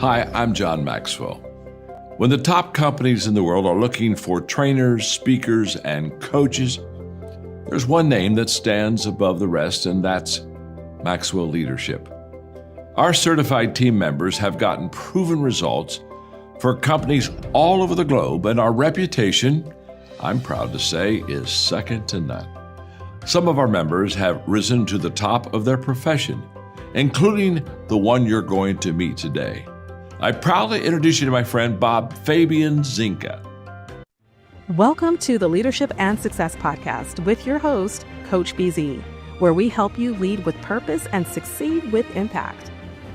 Hi, I'm John Maxwell. When the top companies in the world are looking for trainers, speakers, and coaches, there's one name that stands above the rest, and that's Maxwell Leadership. Our certified team members have gotten proven results for companies all over the globe, and our reputation, I'm proud to say, is second to none. Some of our members have risen to the top of their profession, including the one you're going to meet today. I proudly introduce you to my friend Bob Fabian Zinka. Welcome to the Leadership and Success Podcast with your host, Coach BZ, where we help you lead with purpose and succeed with impact.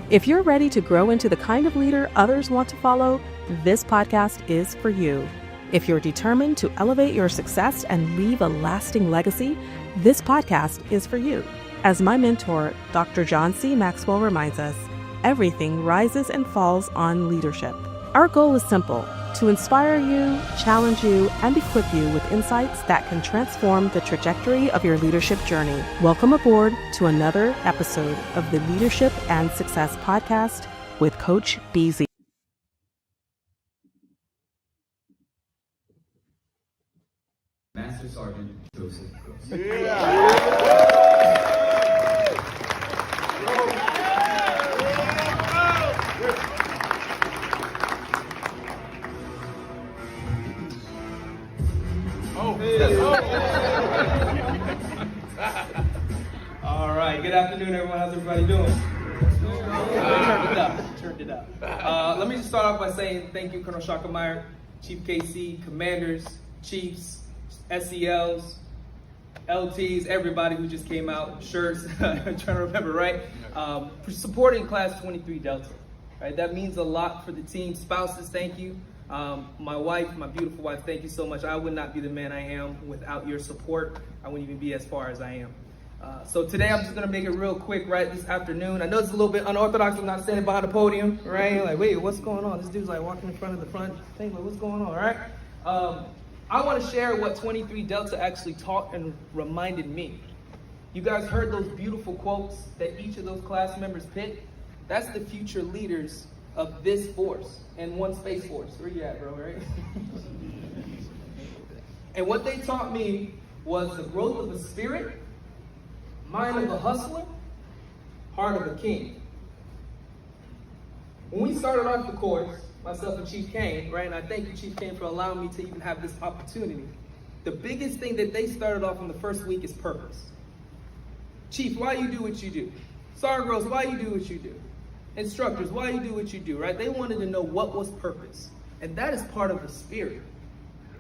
If you're ready to grow into the kind of leader others want to follow, this podcast is for you. If you're determined to elevate your success and leave a lasting legacy, this podcast is for you. As my mentor, Dr. John C. Maxwell reminds us, everything rises and falls on leadership. Our goal is simple: to inspire you, challenge you, and equip you with insights that can transform the trajectory of your leadership journey. Welcome aboard to another episode of the Leadership and Success Podcast with Coach BZ. Master Sergeant Joseph Groce. All right, good afternoon, everyone. How's everybody doing? Turned it up. Let me just start off by saying thank you, Colonel Schackemeyer, Chief KC, Commanders, Chiefs, SELs, LTs, everybody who just came out, shirts, I'm trying to remember, right? For supporting Class 23 Delta, right? That means a lot for the team. Spouses, thank you. My wife, my beautiful wife, thank you so much. I would not be the man I am without your support. I wouldn't even be as far as I am. So today I'm just gonna make it real quick, right? This afternoon, I know it's a little bit unorthodox. I'm not standing behind the podium, right? Like, wait, what's going on? This dude's like walking in front of the front thing, like, what's going on, right? I want to share what 23 Delta actually taught and reminded me. You guys heard those beautiful quotes that each of those class members picked? That's the future leaders of this force and one Space Force. Where you at, bro, right? And what they taught me was the growth of the spirit, mind of a hustler, heart of a king. When we started off the course, myself and Chief Kane, right, and I thank you, Chief Kane, for allowing me to even have this opportunity. The biggest thing that they started off in the first week is purpose. Chief, why you do what you do? Sergeant Groce, why you do what you do? Instructors, why you do what you do, right? They wanted to know what was purpose. And that is part of the spirit.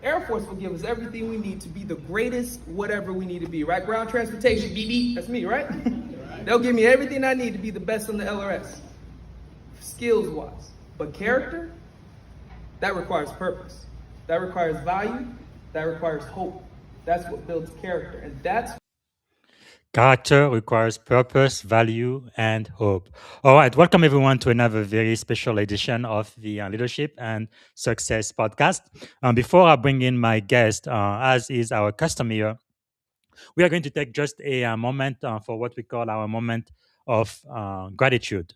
Air Force will give us everything we need to be the greatest whatever we need to be, right? Ground transportation, beep, that's me, right? They'll give me everything I need to be the best on the LRS, skills-wise. But character, that requires purpose. That requires value. That requires hope. That's what builds character. And that's Character requires purpose, value, and hope. All right, welcome everyone to another very special edition of the Leadership and Success Podcast. Before I bring in my guest, as is our custom here, we are going to take just a moment for what we call our moment of gratitude.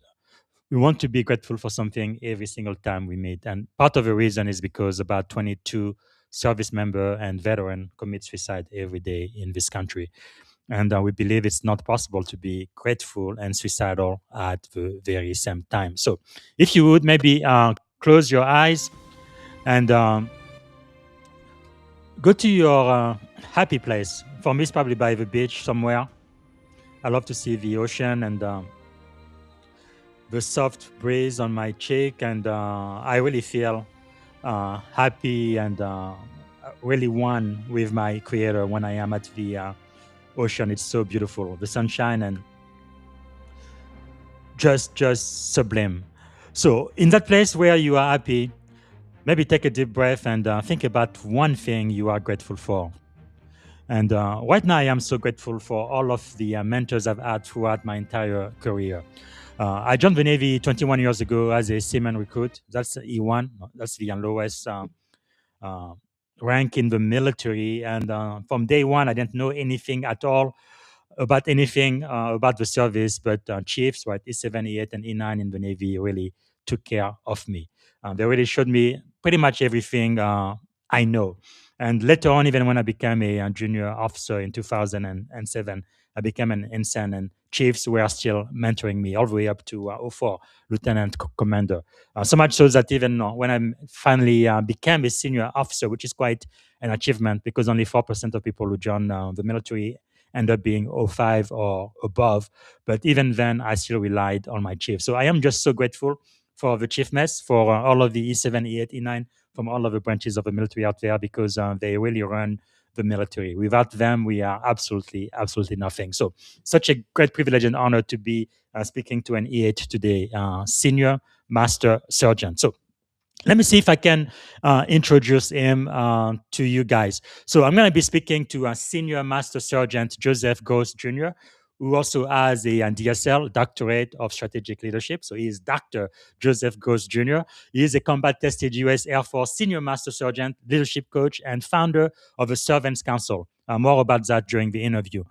We want to be grateful for something every single time we meet. And part of the reason is because about 22 service member and veteran commit suicide every day in this country. And we believe it's not possible to be grateful and suicidal at the very same time. So if you would maybe close your eyes and go to your happy place. For me, it's probably by the beach somewhere. I love to see the ocean and the soft breeze on my cheek. And I really feel happy and really one with my creator when I am at the ocean. It's so beautiful, the sunshine, and just sublime. So in that place where you are happy, maybe take a deep breath and think about one thing you are grateful for. And right now I am so grateful for all of the mentors I've had throughout my entire career. I joined the Navy 21 years ago as a seaman recruit. That's E1. That's the lowest rank in the military. And from day one, I didn't know anything at all about anything about the service, but chiefs, right, E7, E8, and E9 in the Navy really took care of me. They really showed me pretty much everything I know. And later on, even when I became a junior officer in 2007, I became an ensign, and chiefs were still mentoring me all the way up to '04 lieutenant commander. So much so that even when I finally became a senior officer, which is quite an achievement because only 4% of people who join the military end up being '05 or above. But even then, I still relied on my chief. So I am just so grateful for the chief mess, for all of the E7, E8, E9, from all of the branches of the military out there, because they really run the military. Without them, we are absolutely nothing. So, such a great privilege and honor to be speaking to an E8 today, senior master sergeant. So, let me see if I can introduce him to you guys. So I'm going to be speaking to Senior Master Sergeant Joseph Groce Jr., who also has a DSL, Doctorate of Strategic Leadership. So he is Dr. Joseph Groce Jr. He is a combat-tested U.S. Air Force Senior Master Sergeant, leadership coach, and founder of the Servants Council. More about that during the interview.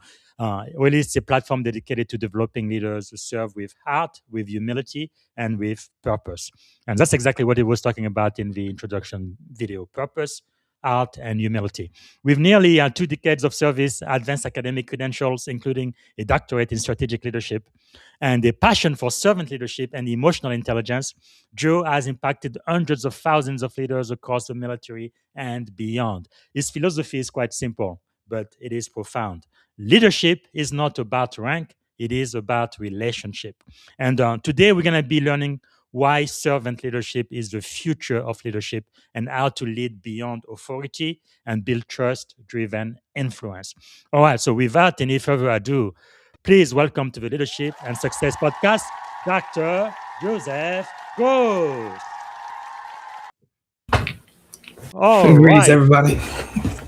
Really, it's a platform dedicated to developing leaders who serve with heart, with humility, and with purpose. And that's exactly what he was talking about in the introduction video: purpose, art, and humility. With nearly 2 decades of service, advanced academic credentials, including a doctorate in strategic leadership, and a passion for servant leadership and emotional intelligence, Joe has impacted hundreds of thousands of leaders across the military and beyond. His philosophy is quite simple, but it is profound. Leadership is not about rank, it is about relationship. And today we're going to be learning why servant leadership is the future of leadership and how to lead beyond authority and build trust driven influence. All right, so without any further ado, please welcome to the Leadership and Success Podcast, Dr. Joseph Groce. All Greetings, right. everybody.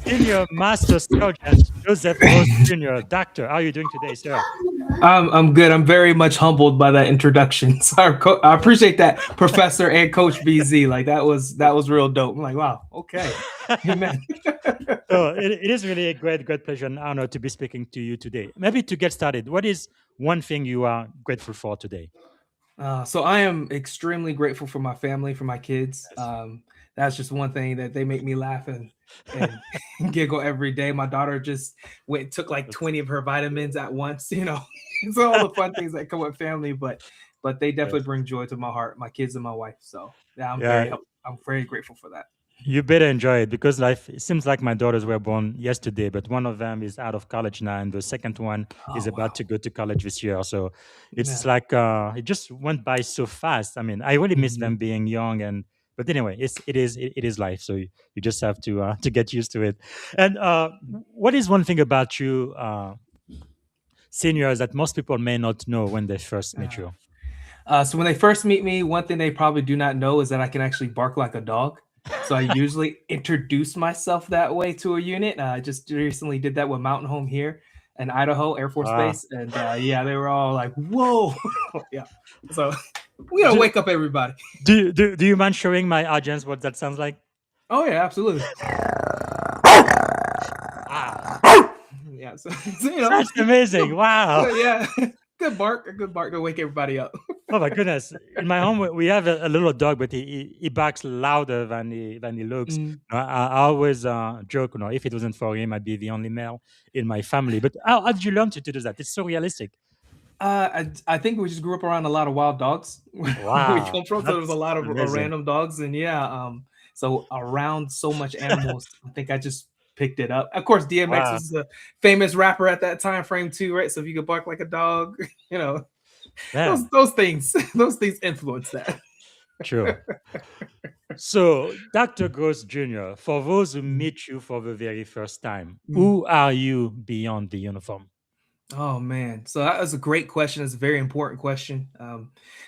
Senior Master Sergeant Joseph Groce Jr. Doctor, how are you doing today, sir? I'm good. I'm very much humbled by that introduction. So I appreciate that, Professor and Coach BZ. Like that was real dope. I'm like, wow, okay, amen. So it is really a great pleasure and honor to be speaking to you today. Maybe to get started, what is one thing you are grateful for today? So I am extremely grateful for my family, for my kids. That's just one thing that they make me laugh and giggle every day. My daughter just took like 20 of her vitamins at once. It's all the fun things that come with family, but they definitely Yes. bring joy to my heart, my kids and my wife. So yeah, Yeah, I'm very grateful for that. you better enjoy it because life. It seems like my daughters were born yesterday, but one of them is out of college now, and the second one is Oh about wow. to go to college this year. So it's Yeah. like it just went by so fast. I mean, I really miss Mhm. them being young, and but anyway, it is life. So you just have to get used to it. And what is one thing about you, seniors, that most people may not know when they first meet you? So when they first meet me, one thing they probably do not know is that I can actually bark like a dog. So I usually introduce myself that way to a unit. I just recently did that with Mountain Home here in Idaho Air Force Ah, Base, and yeah, they were all like, "Whoa!" Yeah. So do, wake up everybody. do you mind showing my audience what that sounds like? Oh yeah, absolutely. Wow, Yeah. So, that's amazing! Wow. yeah, a good bark to wake everybody up. Oh my goodness! In my home, we have a little dog, but he barks louder than he looks. Mm. I always joke, if it wasn't for him, I'd be the only male in my family. But how did you learn to do that? It's so realistic. I think we just grew up around a lot of wild dogs where we Wow, come from. So there was a that's lot of amazing. random dogs, and yeah, so around so much animals, I think I just picked it up. Of course, DMX Wow, was the famous rapper at that time frame too, right? So if you could bark like a dog, you know, man, those things, those things influence that. true. So, Dr. Groce Jr., for those who meet you for the very first time, Mm. who are you beyond the uniform? Oh man, so that was a great question. It's a very important question.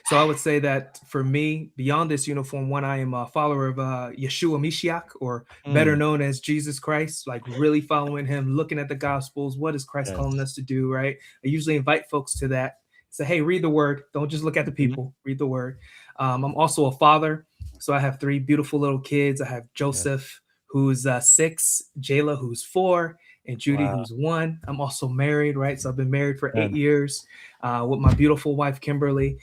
So I would say that for me, beyond this uniform, one, I am a follower of Yeshua Mashiach, or better Mm, known as Jesus Christ. Like really following him, looking at the Gospels. What is Christ calling yes. us to do? Right. I usually invite folks to that. Say, hey, read the Word. Don't just look at the Mhm. people. Read the Word. I'm also a father, so I have 3 beautiful little kids. I have Yes. Joseph, who's 6, Jayla, who's 4, and Judy, Wow. who's 1. I'm also married, right? So I've been married for 8 And years with my beautiful wife, Kimberly.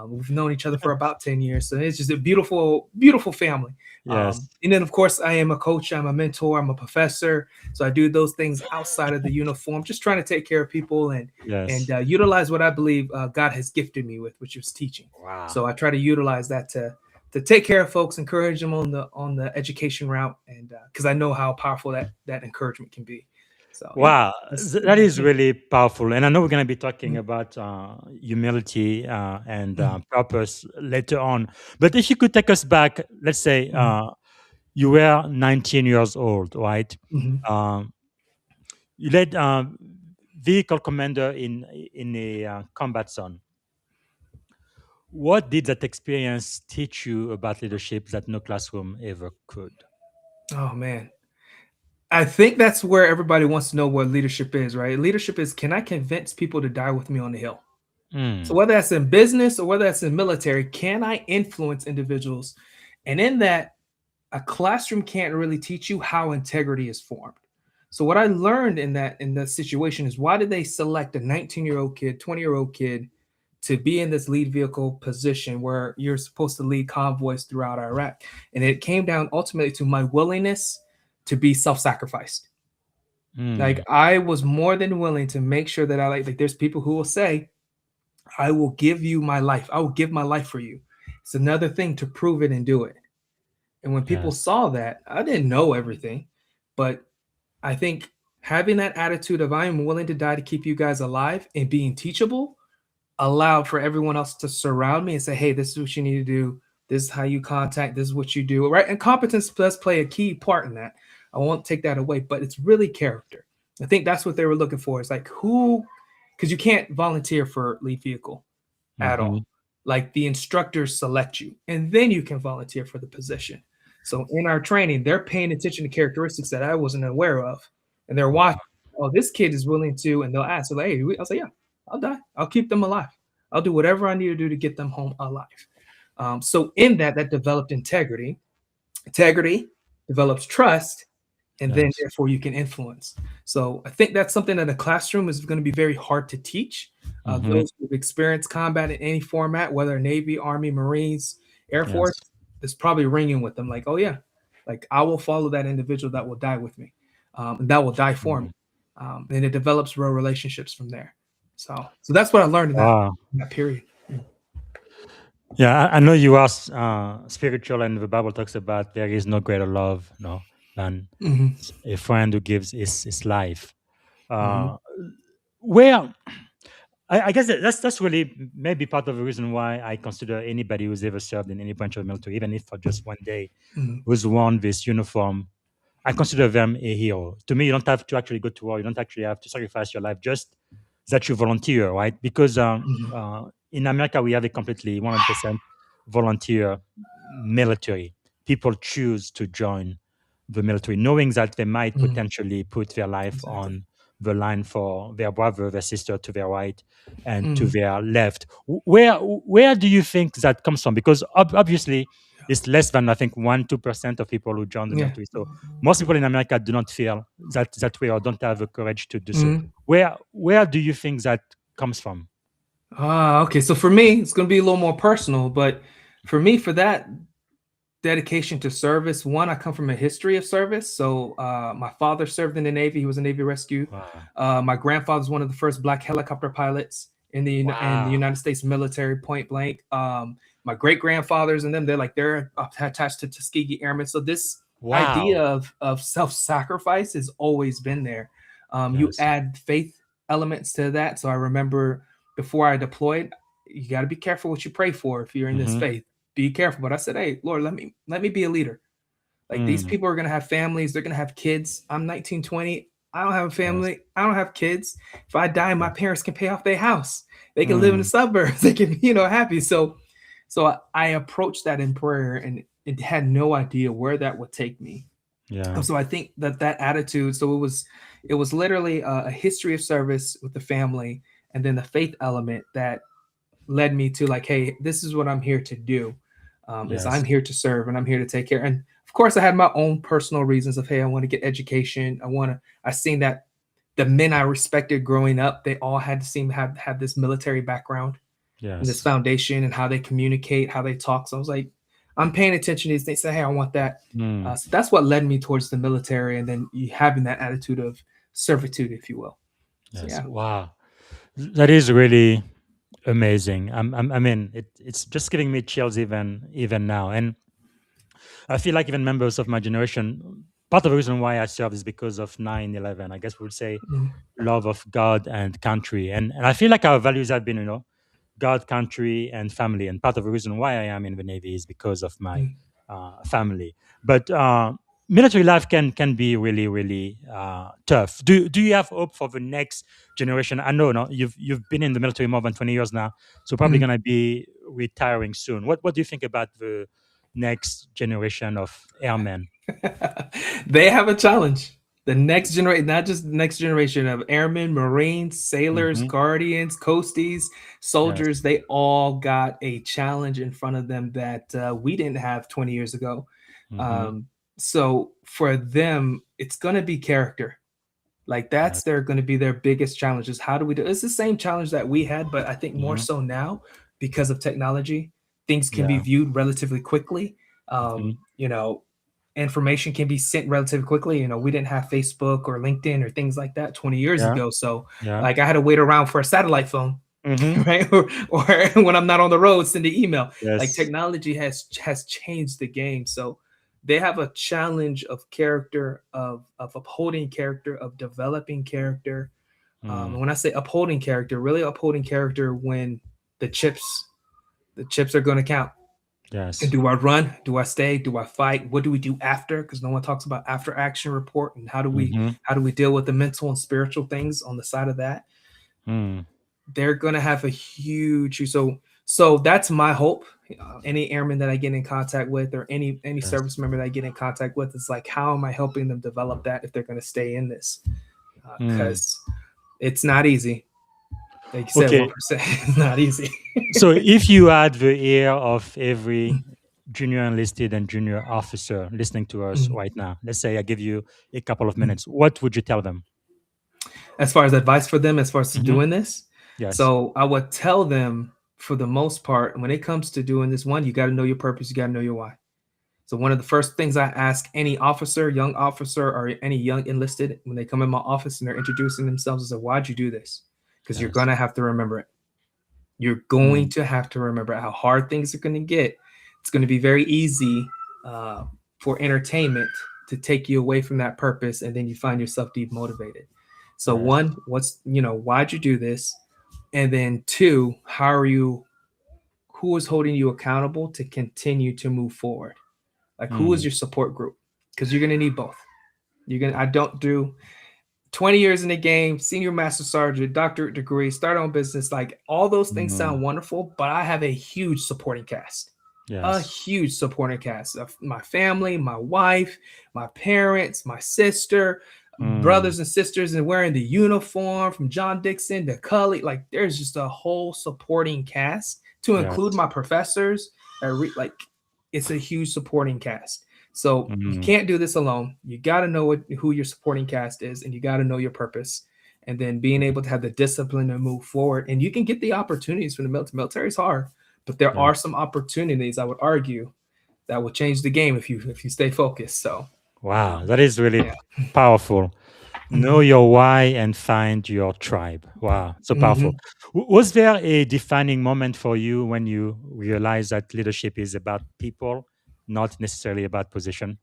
We've known each other for about 10 years. So it's just a beautiful, beautiful family. yes, And then, of course, I am a coach, I'm a mentor, I'm a professor. So I do those things outside of the uniform, just trying to take care of people and yes. utilize what I believe God has gifted me with, which is teaching. Wow. So I try to utilize that to take care of folks, encourage them on the education route, and because I know how powerful that encouragement can be. So yeah, Wow, that's that is me. really powerful. And I know we're going to be talking Mhm, about humility and mhm, purpose later on. But if you could take us back, let's say mhm, you were 19 years old, right? mhm. Um, you led vehicle commander in a combat zone. What did that experience teach you about leadership that no classroom ever could? Oh man, I think that's where everybody wants to know what leadership is, right? Leadership is, can I convince people to die with me on the hill? So Mm, whether that's in business or whether that's in military, can I influence individuals? And in that, a classroom can't really teach you how integrity is formed. So what I learned in that situation is, why did they select a 19-year-old kid, 20-year-old kid to be in this lead vehicle position where you're supposed to lead convoys throughout Iraq? And it came down ultimately to my willingness to be self-sacrificed. Like mm, I was more than willing to make sure that I like there's people who will say, I will give you my life. I will give my life for you. It's another thing to prove it and do it. And when people yes. saw that, I didn't know everything, but I think having that attitude of, I am willing to die to keep you guys alive, and being teachable allowed for everyone else to surround me and say, hey, this is what you need to do. This is how you contact. This is what you do. Right. And competence does play a key part in that. I won't take that away, but it's really character. I think that's what they were looking for. It's like who, because you can't volunteer for lead vehicle at Mm-hmm. all. Like the instructors select you and then you can volunteer for the position. So in our training, they're paying attention to characteristics that I wasn't aware of. And they're watching, oh, this kid is willing to, and they'll ask, so like, hey, I'll say, yeah, I'll die. I'll keep them alive. I'll do whatever I need to do to get them home alive. So in that, that developed integrity. Integrity develops trust, and then Yes. therefore you can influence. So I think that's something that a classroom is going to be very hard to teach. Mm-hmm. Those who've experienced combat in any format, whether Navy, Army, Marines, Air Force, Yes. is probably ringing with them. Like, oh yeah, like I will follow that individual that will die with me, and that will die for me, Mm. and it develops real relationships from there. So that's what I learned Wow. in that period. Yeah, I know you are spiritual, and the Bible talks about there is no greater love, no, than Mhm, a friend who gives his life. mhm, Uh, where I guess that's really maybe part of the reason why I consider anybody who's ever served in any branch of the military, even if for just one day, mhm. who's worn this uniform, I consider them a hero. To me, you don't have to actually go to war. You don't actually have to sacrifice your life. Just that you volunteer, right? Because Mhm. in America, we have a completely 100% volunteer military. People choose to join the military, knowing that they might Mhm. potentially put their life Exactly. on the line for their brother, their sister to their right and to Mhm. their left. Where do you think that comes from? Because obviously, it's less than I think 1-2% of people who join the Yeah. military. So most people in America do not feel that way or don't have the courage to do so. Mhm. Where do you think that comes from? Okay. So for me, it's going to be a little more personal, but for me, for that dedication to service, one, I come from a history of service. So my father served in the Navy; he was a Navy rescue. Wow. My grandfather was one of the first black helicopter pilots in the Wow. United States military, point blank. My great grandfathers and them, they're attached to Tuskegee Airmen. So this idea Wow. of self sacrifice has always been there. You Yes. add faith elements to that. So I remember before I deployed, you got to be careful what you pray for if you're in this Mm-hmm. faith. Be careful. But I said, hey, Lord, let me be a leader. Like these Mm. people are gonna have families, they're gonna have kids. I'm 19, 20. I don't have a Yes. family, I don't have kids. If I die, my Yes. parents can pay off their house. They can live in the Mm. suburbs, they can, happy. So I approached that in prayer and it had no idea where that would take me. Yeah. So I think that attitude, so it was literally a history of service with the family, and then the faith element that led me to like, hey, this is what I'm here to do. Is I'm Yes. here to serve and I'm here to take care. And of course, I had my own personal reasons of, hey, I want to get education. I seen that the men I respected growing up, they all had to seem to have this military background and this Yes. foundation and how they communicate, how they talk. So I was like, I'm paying attention to these. They say, hey, I want that. Mm. So that's what led me towards the military, and then you having that attitude of servitude, if you will. So Yes. yeah. Wow. That is really amazing. I mean, it's just giving me chills even now. And I feel like even members of my generation, part of the reason why I served is because of 9/11. I guess we would say Mm, love of God and country. And I feel like our values have been, God, country, and family. And part of the reason why I am in the Navy is because of my mm, family. But military life can be really, really tough. Do you have hope for the next generation? I know, no, you've been in the military more than 20 years now, so probably mm. gonna be retiring soon. What do you think about the next generation of airmen? They have a challenge. The next generation, not just the next generation of airmen, Marines, sailors, Hmm. guardians, coasties, Yes. soldiers, they all got a challenge in front of them that we didn't have 20 years ago. Hmm. Um, so for them, it's going to be character. Like Yes. that's they're going to be their biggest challenge is how do we do it's the same challenge that we had, but I think more Hmm. so now because of technology, things can be Yeah. viewed relatively quickly. Hmm. You know, information can be sent relatively quickly. You know, we didn't have Facebook or LinkedIn or things like that 20 years Yeah. ago. So Yeah. like I had to wait around for a satellite phone, Hmm. right? Or when I'm not on the road, send an email. Like Yes. technology has changed the game. So they have a challenge of character, of upholding character, of developing character. And Mm. when I say upholding character, really upholding character when the chips are going to count. And Yes. do I run? Do I stay? Do I fight? What do we do after? Because no one talks about after action report and Hmm. how do we deal with the mental and spiritual things on the side of that. Mm. They're gonna have a huge so that's my hope. Any airman that I get in contact with or any Yes. service member that I get in contact with is like, how am I helping them develop that if they're going to stay in this? Mm. Because it's not easy. Like you said, Okay. 1% is not easy. So if you had the ear of every junior enlisted and junior officer listening to us Mm, right now, let's say I give you a couple of mm. minutes, what would you tell them? As far as advice for them, as far as Hmm. doing this, Yes. so I would tell them for the most part, when it comes to doing this, one, you got to know your purpose, you got to know your why. So one of the first things I ask any officer, young officer, or any young enlisted when they come in my office and they're introducing themselves is, why'd you do this? Because you're Yes. gonna have to remember it. You're going Mm. to have to remember how hard things are going to get. It's going to be very easy uh, for entertainment to take you away from that purpose, and then you find yourself demotivated. So Yes. one, why'd you do this? And then two, who is holding you accountable to continue to move forward? Like, who is Mm. your support group? Because you're gonna need both. I don't do 20 years in the game, senior master sergeant, doctorate degree, start on business. Like all those things Mm. sound wonderful, but I have a huge supporting cast. A Yes. huge supporting cast of my family, my wife, my parents, my sister, Mm. brothers and sisters, and wearing the uniform from John Dixon to Cully. Like there's just a whole supporting cast to include Yes. my professors. Like it's a huge supporting cast. So you Mm. can't do this alone. You got to know who your supporting cast is, and you got to know your purpose. And then being able to have the discipline to move forward. And you can get the opportunities from the military. Military is hard, but there Yeah. are some opportunities, I would argue, that will change the game if you stay focused. So Wow, that is really yeah. powerful. Know Mm-hmm. your why and find your tribe. Wow, so powerful. Mm-hmm. Was there a defining moment for you when you realized that leadership is about people, not necessarily about position?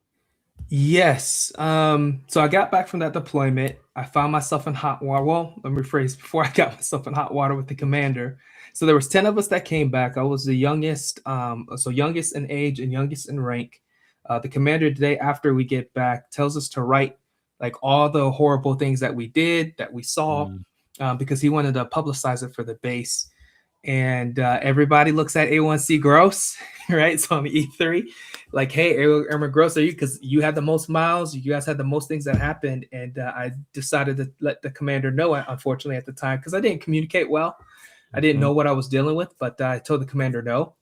Yes. So I got back from that deployment. I found myself in hot water. Well, let me rephrase before I got myself in hot water with the commander. So there was 10 of us that came back. I was the youngest, so youngest in age and youngest in rank. The commander today, after we get back, tells us to write like all the horrible things that we did, that we saw, Mm. because he wanted to publicize it for the base. And everybody looks at A1C Groce, right? So I'm E3, like, hey, Airman Groce, are you? Because you had the most miles, you guys had the most things that happened, and I decided to let the commander know. Unfortunately, at the time, because I didn't communicate well, I didn't Mhm. know what I was dealing with, but I told the commander no,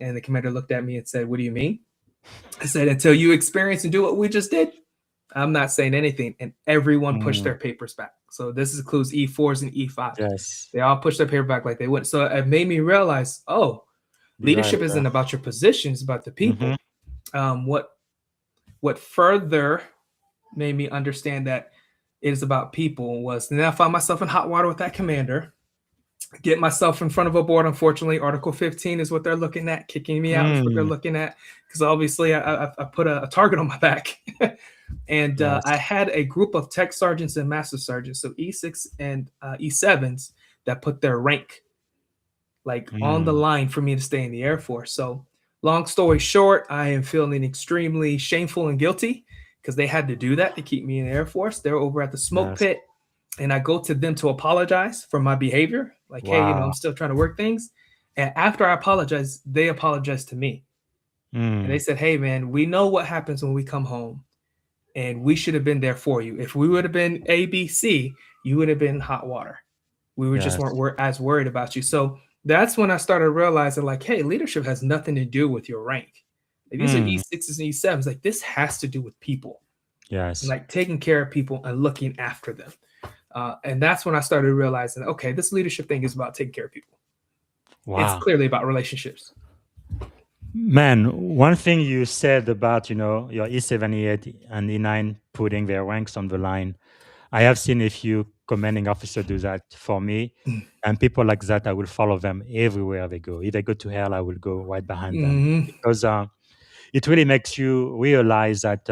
and the commander looked at me and said, "What do you mean?" I said, "Until you experience and do what we just did, I'm not saying anything. And everyone pushed Mm, their papers back. So this includes E4s and E5s. yes, They all pushed their paper back like they wouldn't. So it made me realize, oh, right. leadership isn't about your position, it's about the Mm-hmm. people. What further made me understand that it is about people was then I found myself in hot water with that commander, get myself in front of a board. Unfortunately, Article 15 is what they're looking at. Kicking me out is what they're Mm, looking at, because obviously I put a target on my back. And I yes. had a group of tech sergeants and master sergeants, so E6 and E7s, that put their rank like on the Mm, line for me to stay in the Air Force. So long story short, I am feeling extremely shameful and guilty because they had to do that to keep me in the Air Force. They're over at the smoke yes. pit, and I go to them to apologize for my behavior. Like, hey, I'm Wow. still trying to work things. And after I apologize, they apologized to me. And they Mm, said, hey, man, we know what happens when we come home, and we should have been there for you. If we would have been ABC, you would have been hot water. We were just yes. weren't as worried about you. So that's when I started realizing, like, hey, leadership has nothing to do with your rank. Like, these are Mm, E6s and E7s. Like, this has to do with people, and yes. like taking care of people and looking after them. And that's when I started realizing, okay, this leadership thing is about taking care of people. It's Wow. clearly about relationships. Man, one thing you said about, your E78 and E9 putting their ranks on the line, I have seen a few commanding officers do that for me. And people like that, I will follow them everywhere they go. If they go to hell, I will go right behind them. Mm-hmm. Because it really makes you realize that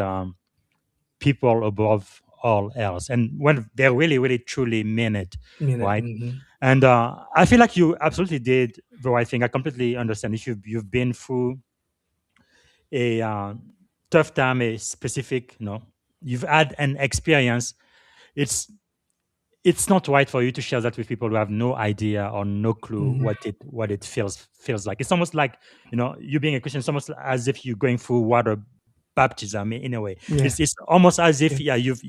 people above all else. And when they really, really, truly mean it, right? Mm-hmm. And I feel like you absolutely did the right thing. I completely understand. If you've been through a tough time, a specific, you've had an experience. It's it's not right for you to share that with people who have no idea or no clue Mm-hmm. what it feels like. It's almost like you being a Christian. It's almost as if you're going through water baptism in a way. Yeah. It's almost as if Yeah. you've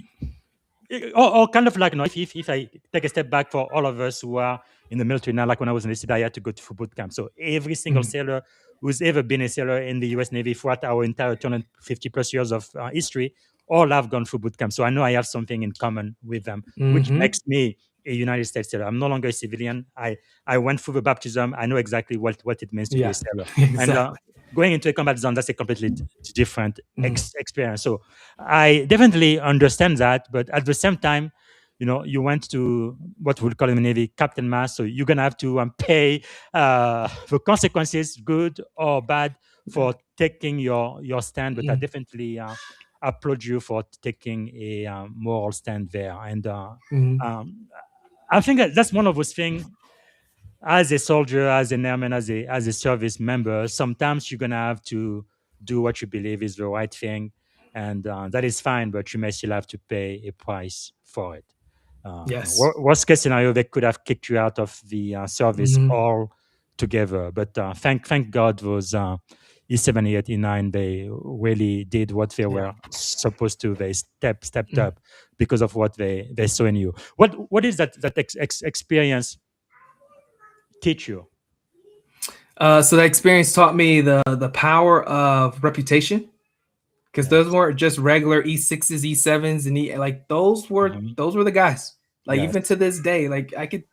or kind of like if I take a step back for all of us who are in the military now, like when I was in the city, I had to go to boot camp. So every single Mm-hmm. sailor who's ever been a sailor in the U.S. Navy throughout our entire 250 plus years of history, all have gone through boot camp. So I know I have something in common with them, which Mm-hmm. makes me a United States sailor. I'm no longer a civilian. I went through the baptism. I know exactly what it means to be a Yeah. sailor. And Exactly. going into a combat zone, that's a completely different Mm-hmm. experience. So I definitely understand that, but at the same time, you went to what we'll call in the Navy Captain Mass, so you're gonna have to pay the consequences, good or bad, for taking your stand. But I definitely applaud you for taking a moral stand there, and Mm-hmm. um, I think that's one of those things. As a soldier, as an airman, as a service member, sometimes you're gonna have to do what you believe is the right thing, and that is fine. But you may still have to pay a price for it. Yes. Worst case scenario, they could have kicked you out of the service Mm-hmm. altogether. But thank God those E78, E9, they really did what they Yeah. were supposed to. They stepped Mm. up because of what they saw in you. What is that experience teach you? So that experience taught me the power of reputation, because those Yes. weren't just regular E6s, E7s, and like Mhm. those were the guys. Like, even Yes. to this day, like, I could,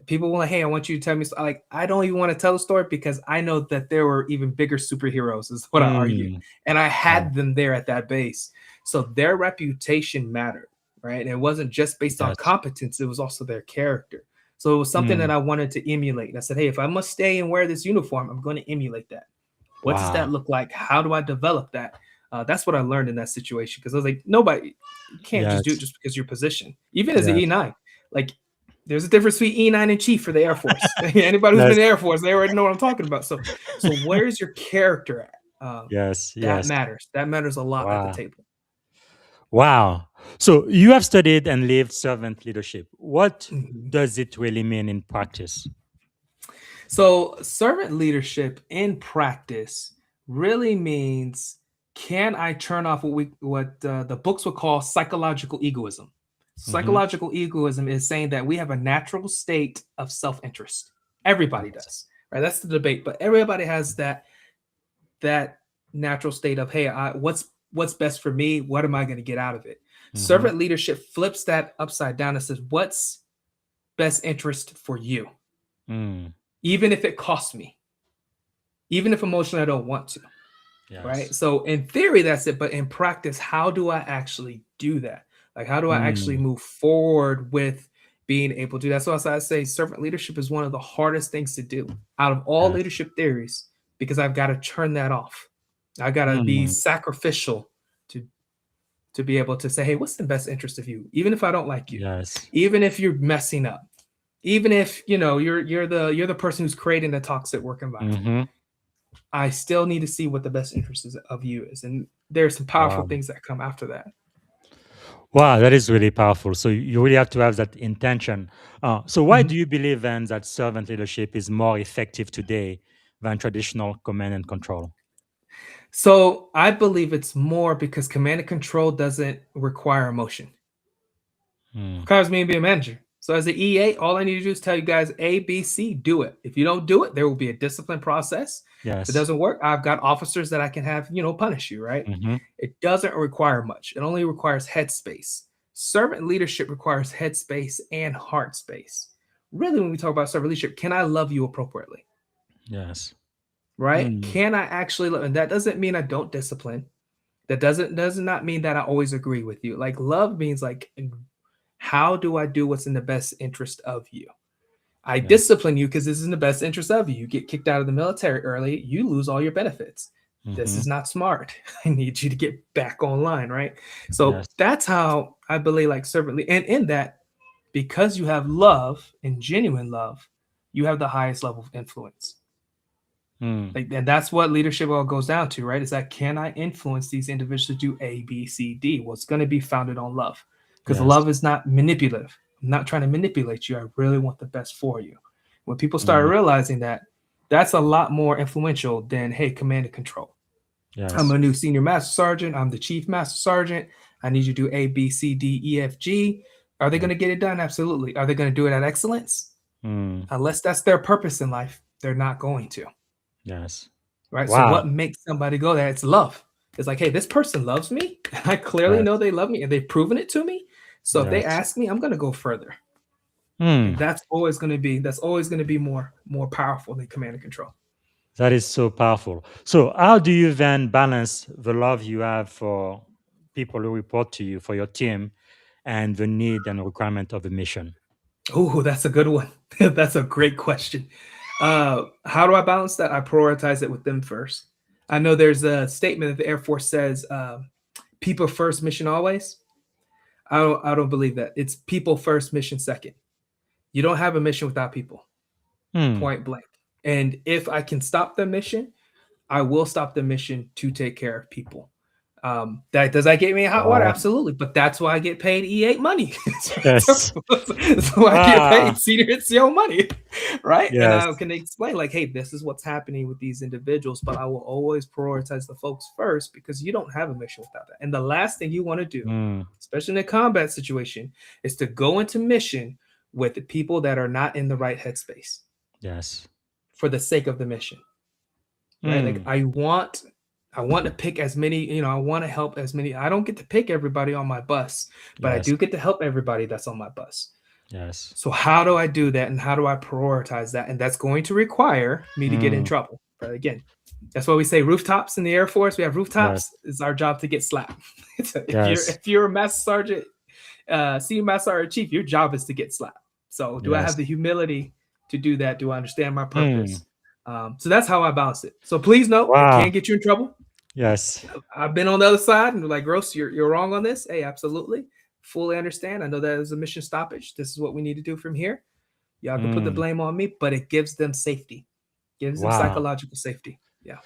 people were like, hey, I want you to tell me. Like, I don't even want to tell the story because I know that there were even bigger superheroes, is what I argue, Mm. and I Yeah. had them there at that base. So their reputation mattered, right? And it wasn't just based on Yes. competence; it was also their character. So it was something that Mm. I wanted to emulate. And I said, hey, if I must stay and wear this uniform, I'm going to emulate that. What does that Wow. look like? How do I develop that? That's what I learned in that situation, because I was like, nobody, you can't just do it Yes. just because your position. Even as an Yes. E9, like, there's a difference between E9 and Chief for the Air Force. Anybody who's been Yes. in the Air Force, they already know what I'm talking about. So where's your character at? Yes. That Yes. matters. That matters a lot at the Wow. table. Wow. So you have studied and lived servant leadership. What Mhm. does it really mean in practice? So servant leadership in practice really means, can I turn off what the books would call psychological egoism? Hmm. Psychological egoism is saying that we have a natural state of self-interest. Everybody Yes. does, right? That's the debate, but everybody has that natural state of, hey, what's what's best for me? What am I going to get out of it? Mm-hmm. Servant leadership flips that upside down and says, what's best interest for you? Mm. Even if it costs me, even if emotionally I don't want to, right? Yes. So in theory, that's it. But in practice, how do I actually do that? Like, how do I actually Mm. move forward with being able to do that? So as I say, servant leadership is one of the hardest things to do out of all Yes. leadership theories, because I've got to turn that off. I got to be Mm. sacrificial to be able to say, hey, what's the best interest of you? Even if I don't like you, Yes. even if you're messing up, even if you're the person who's creating a toxic work environment, Mm-hmm. I still need to see what the best interest of you is. And there's some powerful Wow. things that come after that. Wow, that is really powerful. So you really have to have that intention. So why Mhm. do you believe then that servant leadership is more effective today than traditional command and control? So I believe it's more because command and control doesn't require emotion. Mm. Requires me to be a manager. So as an EA, all I need to do is tell you guys A, B, C, do it. If you don't do it, there will be a discipline process. If it Yes. doesn't work, I've got officers that I can have, punish you, right? Mm-hmm. It doesn't require much. It only requires headspace. Servant leadership requires headspace and heart space. Really, when we talk about servant leadership, can I love you appropriately? Yes. Right? Mm. Can I actually love? And that doesn't mean I don't discipline. That does not mean that I always agree with you. Like, love means like, how do I do what's in the best interest of you? I Yes. discipline you because this is in the best interest of you. You get kicked out of the military early, you lose all your benefits. This Mm-hmm. is not smart. I need you to get back online, right? So Yes. that's how I believe, like, servantly. And in that, because you have love and genuine love, you have the highest level of influence. Mm. Like, and that's what leadership all goes down to, right? Is that, can I influence these individuals to do A, B, C, D? Well, it's going to be founded on love, because Yes. love is not manipulative. I'm not trying to manipulate you. I really want the best for you. When people start Mm. realizing that, that's a lot more influential than, hey, command and control. I'm Yes. a new senior master sergeant. I'm the chief master sergeant. I need you to do A, B, C, D, E, F, G. Are they Yes. going to get it done? Absolutely. Are they going to do it at excellence? Mm. Unless that's their purpose in life, they're not going to. Yes. Right? So Wow. what makes somebody go there? It's love. It's like, hey, this person loves me. I clearly know Yes. they love me and they've proven it to me. So if they Yes. ask me, I'm going to go further. And Mm. that's always going to be more powerful than command and control. That is so powerful. So how do you then balance the love you have for people who report to you, for your team, and the need and requirement of the mission? Oh, that's a good one. That's a great question. How do I balance that? I prioritize it with them first. I know there's a statement that the Air Force says, people first, mission always. I don't believe that. It's people first, mission second. You don't have a mission without people, Mm. point blank. And if I can stop the mission, I will stop the mission to take care of people. That does that get me in hot water? Wow. Absolutely, but that's why I get paid E8 money. Yes. That's why I get Ah. paid senior NCO money, right? And Yes. I can explain, like, hey, this is what's happening with these individuals, but I will always prioritize the folks first, because you don't have a mission without that. And the last thing you want to do, Mm. especially in a combat situation, is to go into mission with the people that are not in the right headspace Yes. for the sake of the mission, right? Like, Mm. I want to pick as many, I want to help as many. I don't get to pick everybody on my bus, but I Yes. do get to help everybody that's on my bus. Yes. So how do I do that, and how do I prioritize that? And that's going to require me to get in Mm. trouble. But again, that's why we say rooftops in the Air Force. We have Yes. rooftops. It's our job to get slapped. Yes. If you're a master sergeant, senior master sergeant chief, your job is to get slapped. So do I have Yes. the humility to do that? Do I understand my Mm. purpose? So that's how I balance it. So please note, it Wow. can get you in trouble. Yes. I've been on the other side and like, Groce, you're wrong on this. Hey, absolutely. Fully understand. I know that is a mission stoppage. This is what we need to do from here. Y'all can put the Mm. blame on me, but it gives them safety, gives them Wow. psychological safety. Yeah.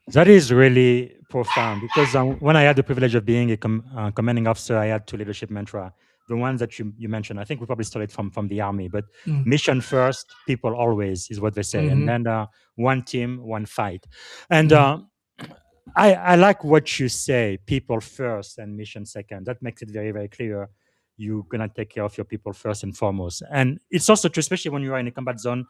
That is really profound because when I had the privilege of being a commanding officer, I had two leadership mantras. The ones that you mentioned, I think we probably stole it from the army, but Mm. mission first, people always is what they say. And Mm-hmm. then one team, one fight. And Mm-hmm. I like what you say, people first and mission second. That makes it very, very clear. You're going to take care of your people first and foremost. And it's also true, especially when you are in a combat zone,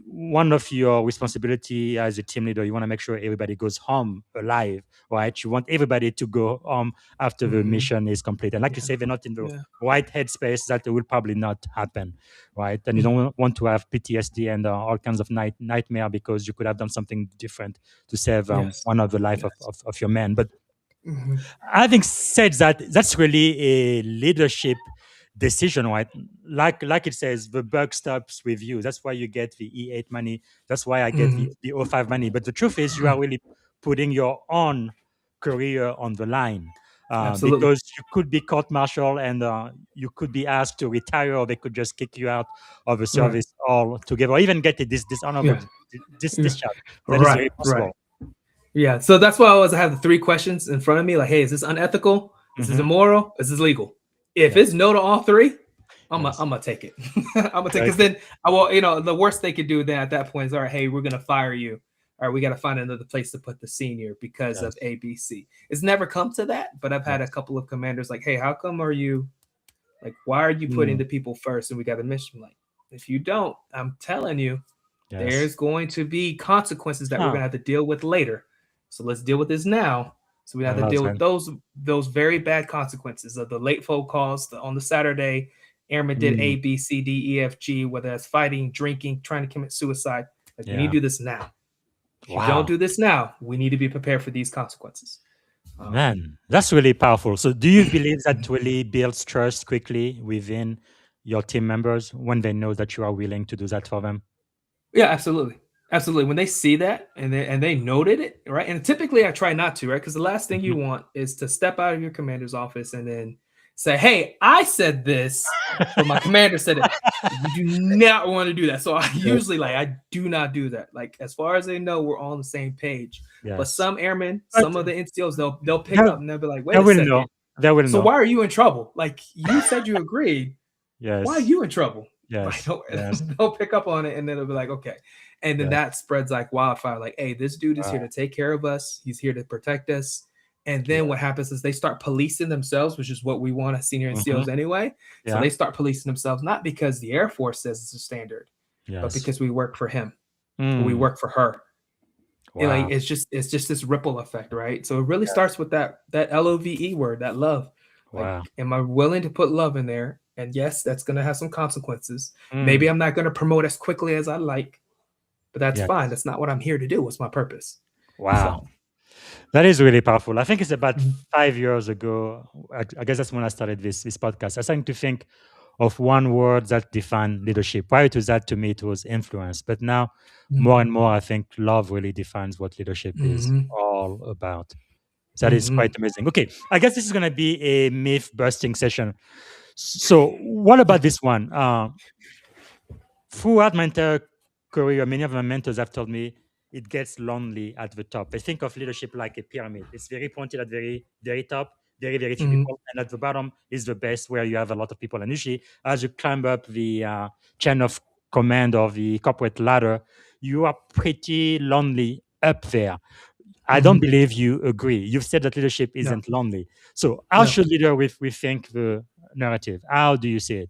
one of your responsibility as a team leader, you want to make sure everybody goes home alive, right? You want everybody to go home after the Mm-hmm. mission is complete. And like you say, they're not in the Yeah. right headspace, that will probably not happen, right? And you Mm-hmm. don't want to have PTSD and all kinds of nightmare because you could have done something different to save Yes. one of the life Yes. of your men. But Mm-hmm. having said that, that's really a leadership decision, right? Like it says, the buck stops with you. That's why you get the E8 money. That's why I get Mm-hmm. the O5 money. But the truth is, you are really putting your own career on the line. Absolutely. Because you could be court-martial and you could be asked to retire, or they could just kick you out of the Right. service altogether, or even get a dishonorable Yeah. Yeah. discharge. That is Right. very Right. possible. Yeah. So that's why I always have the 3 questions in front of me. Like, hey, is this unethical? Is this Hmm. immoral? Is this legal? If Yes. it's no to all 3, I'm Yes. gonna take it. I'm gonna take, Very because then I will. The worst they could do then at that point is, all right, hey, we're gonna fire you. All right, we got to find another place to put the senior because Yes. of ABC. It's never come to that, but I've had a Yes. couple of commanders like, hey, how come are you like, why are you putting Mm. the people first? And we got a mission. Like, if you don't, I'm telling you, Yes. there's going to be consequences that we're Huh. gonna have to deal with later. So let's deal with this now. So we have to Well deal said. with those very bad consequences of the late phone calls on the Saturday. Airmen did A, Mm. B, C, D, E, F, G, whether that's fighting, drinking, trying to commit suicide. Like, we need Yeah. to do this now. If you Wow. don't do this now, we need to be prepared for these consequences. Man, that's really powerful. So, do you believe that really builds trust quickly within your team members when they know that you are willing to do that for them? Yeah, absolutely. Absolutely. When they see that and they noted it, right? And typically I try not to, right? Because the last thing you Mhm. want is to step out of your commander's office and then say, hey, I said this, but my commander said it. You do not want to do that. So I Yes. usually I do not do that. Like, as far as they know, we're all on the same page. But Yes. some airmen, But some of the NCOs, they'll pick they, up and they'll be like, they wait a will know. second. They will So know. why are you in trouble? Like, you said you agreed. Why are Yes. you in trouble? Like, Yes. Yes. they'll pick up on it and then they'll be like, okay. And then Yes. that spreads like wildfire. Like, hey, this dude is here Wow. to take care of us. He's here to protect us. And then Yeah. what happens is they start policing themselves, which is what we want as senior NCOs Mhm. anyway. So Yeah. they start policing themselves, not because the Air Force says it's a standard, but Yes. because we work for him or we Mm. work for her. And like, Wow. it's just this ripple effect, right? So it really starts with that LOVE word, that love. Like, Wow. am I willing to put love in there? And yes, that's going to have some consequences. Mm. Maybe I'm not going to promote as quickly as I like, but that's Yes. fine. That's not what I'm here to do. What's my purpose? Wow. So, That is really powerful. I think it's about Mhm. 5 years ago. I guess that's when I started this podcast. I started to think of one word that defined leadership. Prior to that, to me, it was influence. But now, more and more, I think love really defines what leadership is Mhm. all about. That is Mhm. quite amazing. Okay, I guess this is going to be a myth busting session. So, what about this one? Throughout my entire career, many of my mentors have told me it gets lonely at the top. They think of leadership like a pyramid. It's very pointed at very, very top, very, very few Mhm. people. And at the bottom is the best, where you have a lot of people. And usually, as you climb up the chain of command or the corporate ladder, you are pretty lonely up there. I don't Mhm. believe you agree. You've said that leadership No. isn't lonely. So, how No. should leader rethink the narrative? How do you see it?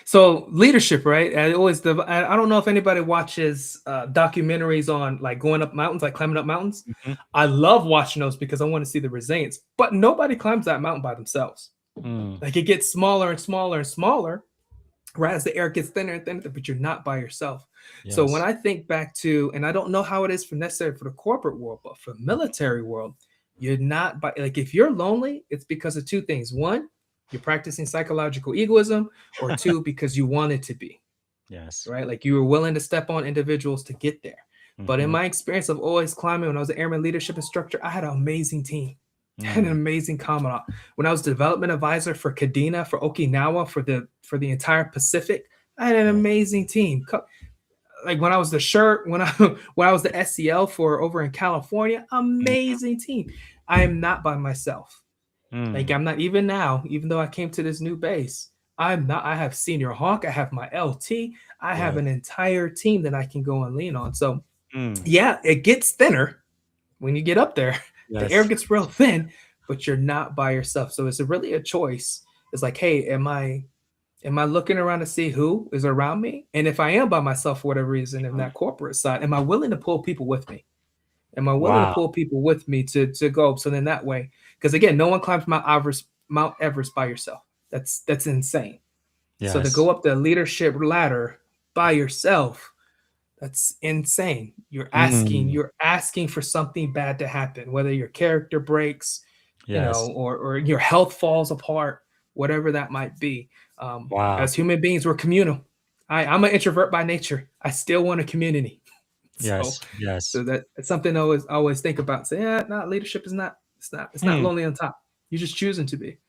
So leadership, right? I don't know if anybody watches documentaries on like going up mountains, like climbing up mountains. Mhm. I love watching those because I want to see the resilience. But nobody climbs that mountain by themselves. Mm. Like, it gets smaller and smaller and smaller, right, as the air gets thinner and thinner, but you're not by yourself. So when Yes. I think back to, and I don't know how it is for necessarily for the corporate world, but for military world, you're not by, like, if you're lonely, it's because of 2 things. One, you're practicing psychological egoism, or 2, because you wanted to be, Yes. right? Like, you were willing to step on individuals to get there. But in Mhm. my experience of always climbing, when I was an airman leadership instructor, I had an amazing team. I had an Mm. amazing commandant. When I was development advisor for Kadena, for Okinawa, for the entire Pacific, I had an Yeah. amazing team. Like, when I was the shirt, when I when I was the SCL for over in California, amazing team. I am not by myself. Like, Mm. I'm not, even now, even though I came to this new base, I'm not. I have Senior Hawk, I have my LT, I have Yes. an entire team that I can go and lean on. So Mm. yeah, it gets thinner when you get up there. The air Yes. gets real thin, but you're not by yourself. So it's really a choice. It's like, hey, am I Am I looking around to see who is around me? And if I am by myself for whatever reason in that corporate side, am I willing to pull people with me? Am I willing to Wow. pull people with me to go? So then that way, because again, no one climbs Mount Everest by yourself. That's insane. So to Yes. go up the leadership ladder by yourself, that's insane. Mm. You're asking for something bad to happen, whether your character breaks, Yes. or your health falls apart, whatever that might be. Wow. As human beings, we're communal. I'm an introvert by nature. I still want a community. So, Yes. Yes. so that's something I always think about. Say, yeah, not leadership is not. It's not Hmm. lonely on top. You're just choosing to be.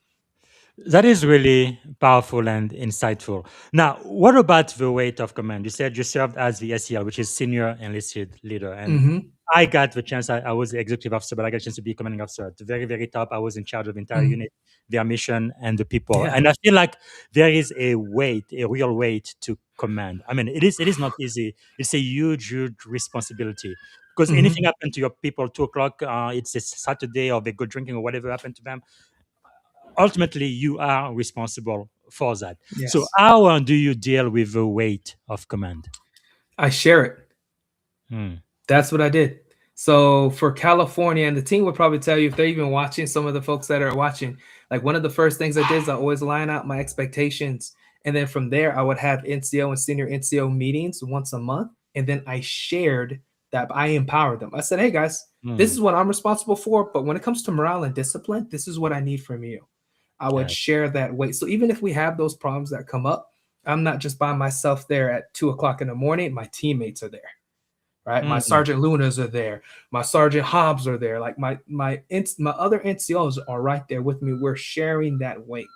That is really powerful and insightful. Now, what about the weight of command? You said you served as the SEL, which is Senior Enlisted Leader. And Mm-hmm. I got the chance, I was the executive officer, but I got a chance to be commanding officer. At the very, very top, I was in charge of the entire Mm-hmm. unit, their mission, and the people. Yeah. And I feel like there is a weight, a real weight to command. I mean, it is not easy. It's a huge, huge responsibility. Because anything Mm-hmm. happened to your people 2 o'clock, it's a Saturday or they go drinking or whatever happened to them, ultimately you are responsible for that. So Yes. how do you deal with the weight of command? I share it. Hmm. That's what I did. So for California, and the team would probably tell you if they're even watching, some of the folks that are watching, like one of the first things I did is I always line out my expectations. And then from there, I would have NCO and senior NCO meetings once a month. And then I shared that I empowered them. I said, hey guys, this Hmm. is what I'm responsible for. But when it comes to morale and discipline, this is what I need from you. I would Yes. share that weight. So even if we have those problems that come up, I'm not just by myself there at 2 o'clock in the morning. My teammates are there, right? My Hmm. Sergeant Lunas are there. My Sergeant Hobbs are there. Like my other NCOs are right there with me. We're sharing that weight.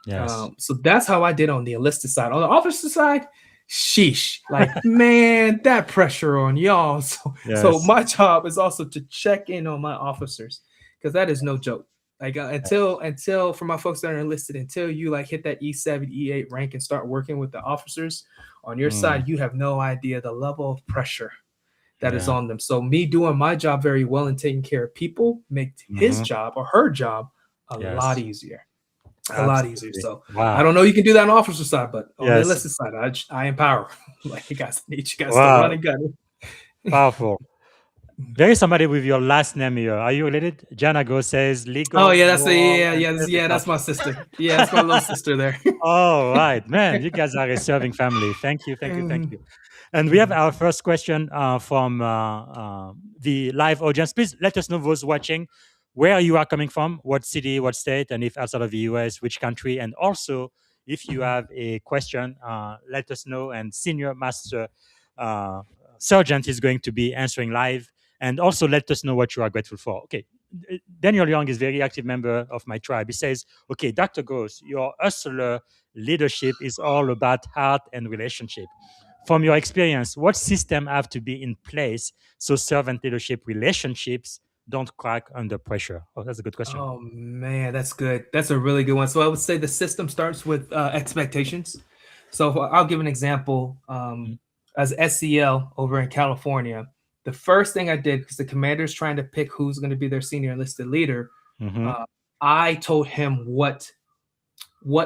Yes. So that's how I did on the enlisted side. On the officer side, sheesh, like man, that pressure on y'all. So Yes. my job is also to check in on my officers because that is no joke. Like until for my folks that are enlisted, until you like hit that E7, E8 rank and start working with the officers on your Hmm. side, you have no idea the level of pressure that is Yeah. on them. So me doing my job very well and taking care of people makes his Hmm. job or her job a lot Yes. easier. A lot easier. Absolutely. So I Wow. don't know you can do that on the officer side, but on the Yes. enlisted side, I empower. Like you guys need you guys to run Wow. and gun. Powerful. There is somebody with your last name here. Are you related? Janago says Oh legal, yeah, moral, and that's ethical. my sister. Yeah, that's my little sister there. All right, man. You guys are a serving family. Thank you. Thank you. Thank Mhm. you. And we have our first question from the live audience. Please let us know, those watching, where you are coming from, what city, what state, and if outside of the US, which country. And also, if you have a question, let us know. And Senior Master uh, Sergeant is going to be answering live. And also, let us know what you are grateful for. Okay. Daniel Young is a very active member of my tribe. He says, okay, Dr. Groce, your hustler leadership is all about heart and relationship. From your experience, what system have to be in place so servant leadership relationships don't crack under pressure? Oh, that's a good question. Oh man, that's good. That's a really good one. So I would say the system starts with expectations. So I'll give an example. As SEL over in California, the first thing I did because the commander's trying to pick who's going to be their senior enlisted leader, Mm-hmm. uh, I told him what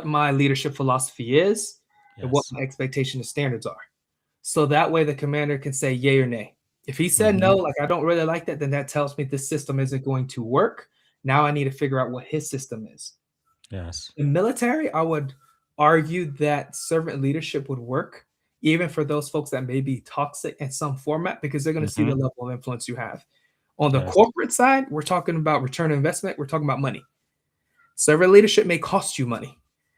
my leadership philosophy is and what Yes. my expectation and standards are. So that way the commander can say yay or nay. If he said Mm-hmm. no, like I don't really like that, then that tells me this system isn't going to work. Now I need to figure out what his system is. Yes. In military, I would argue that servant leadership would work, even for those folks that may be toxic in some format, because they're going to see Mm-hmm. the level of influence you have. On the Yes. corporate side, we're talking about return on investment, we're talking about money. Servant leadership may cost you money.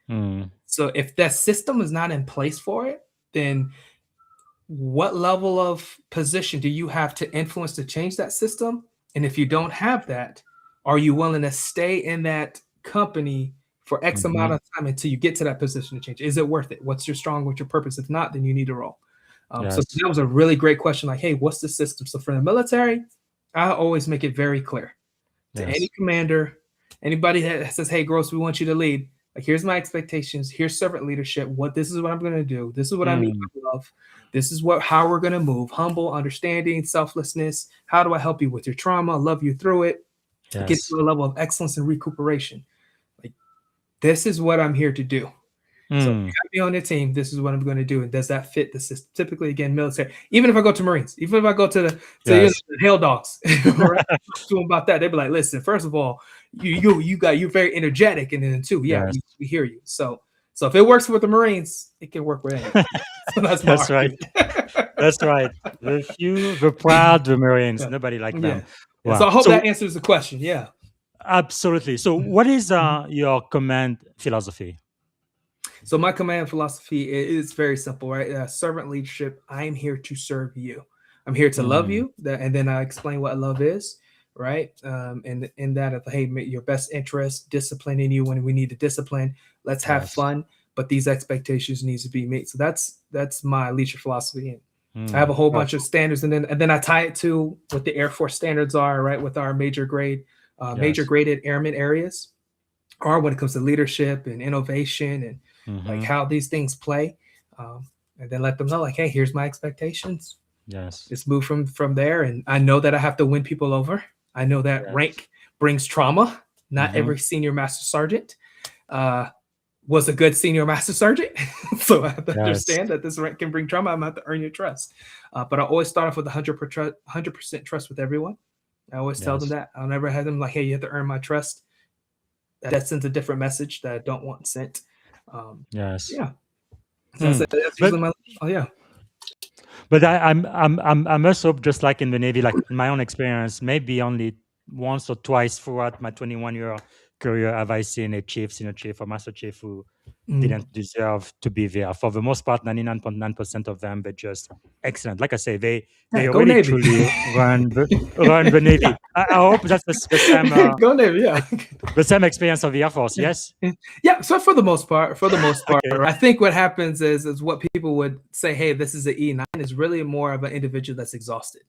Mm. So if that system is not in place for it, then what level of position do you have to influence to change that system? And if you don't have that, are you willing to stay in that company for X amount Mm-hmm. of time until you get to that position to change? Is it worth it? What's your strong, what's your purpose? If not, then you need to roll. So Yes. that was a really great question. Like, hey, what's the system? So for the military, I always make it very clear to any Yes. commander, anybody that says, hey, Groce, we want you to lead. Like, here's my expectations. Here's servant leadership. This is what I'm going to do. This is what I mean Mm. by love. This is how we're going to move. Humble, understanding, selflessness. How do I help you with your trauma? Love you through it. Get Yes. to a level of excellence and recuperation. Like, this is what I'm here to do. So if you Mm. got me on your team, this is what I'm going to do. And does that fit the system? Typically, again, military. Even if I go to Marines, even if I go to the Yes. Hell Dogs, right? Talk to them about that. They'd be like, listen, first of all, you're very energetic, and then two, yeah, Yes. we hear you. So if it works with the Marines, it can work with anyone. So that's my That's right. argument. That's right. The few, the proud, the Marines. Yeah. Nobody like Yeah. them. Yeah. So Wow. I hope So that answers the question. Yeah. absolutely. So what is Mhm. your command philosophy? So my command philosophy is very simple, right? Servant leadership. I am here to serve you. I'm here to love Mm. you. And then I explain what love is, right? And in that, of hey, your best interest, disciplining you when we need to discipline. Let's have Yes. fun, but these expectations needs to be met. So that's my leadership philosophy. And I have a Mm. whole bunch of Powerful. standards, and then I tie it to what the Air Force standards are, right? With our major Yes. graded airmen areas, or when it comes to leadership and innovation and like Mm-hmm. how these things play, and then let them know like, hey, here's my expectations. Yes. Let's move from there. And I know that I have to win people over. I know that Yes. rank brings trauma. Not Mm-hmm. every senior master sergeant uh, was a good senior master sergeant. So I have to Yes. understand that this rank can bring trauma. I'm going to have to earn your trust. But I always start off with 100% trust with everyone. I always tell them Yes. that. I'll never have them like, hey, you have to earn my trust. That sends a different message that I don't want sent. Um, Yes. yeah, so Mm. that's But usually my. Oh yeah. I must hope, just like in the Navy, like in my own experience, maybe only once or twice throughout my 21-year career have I seen a chief, senior chief, or master chief who Mm. didn't deserve to be there. For the most part, 99.9% of them, they're just excellent. Like I say, Yeah, they go really Navy. truly run the Navy. I hope that's Go Navy. Yeah. the same experience of the Air Force. Yeah. Yes. Yeah. So for the most part, Okay. I think what happens is what people would say. Hey, this is an E9 is really more of an individual that's exhausted.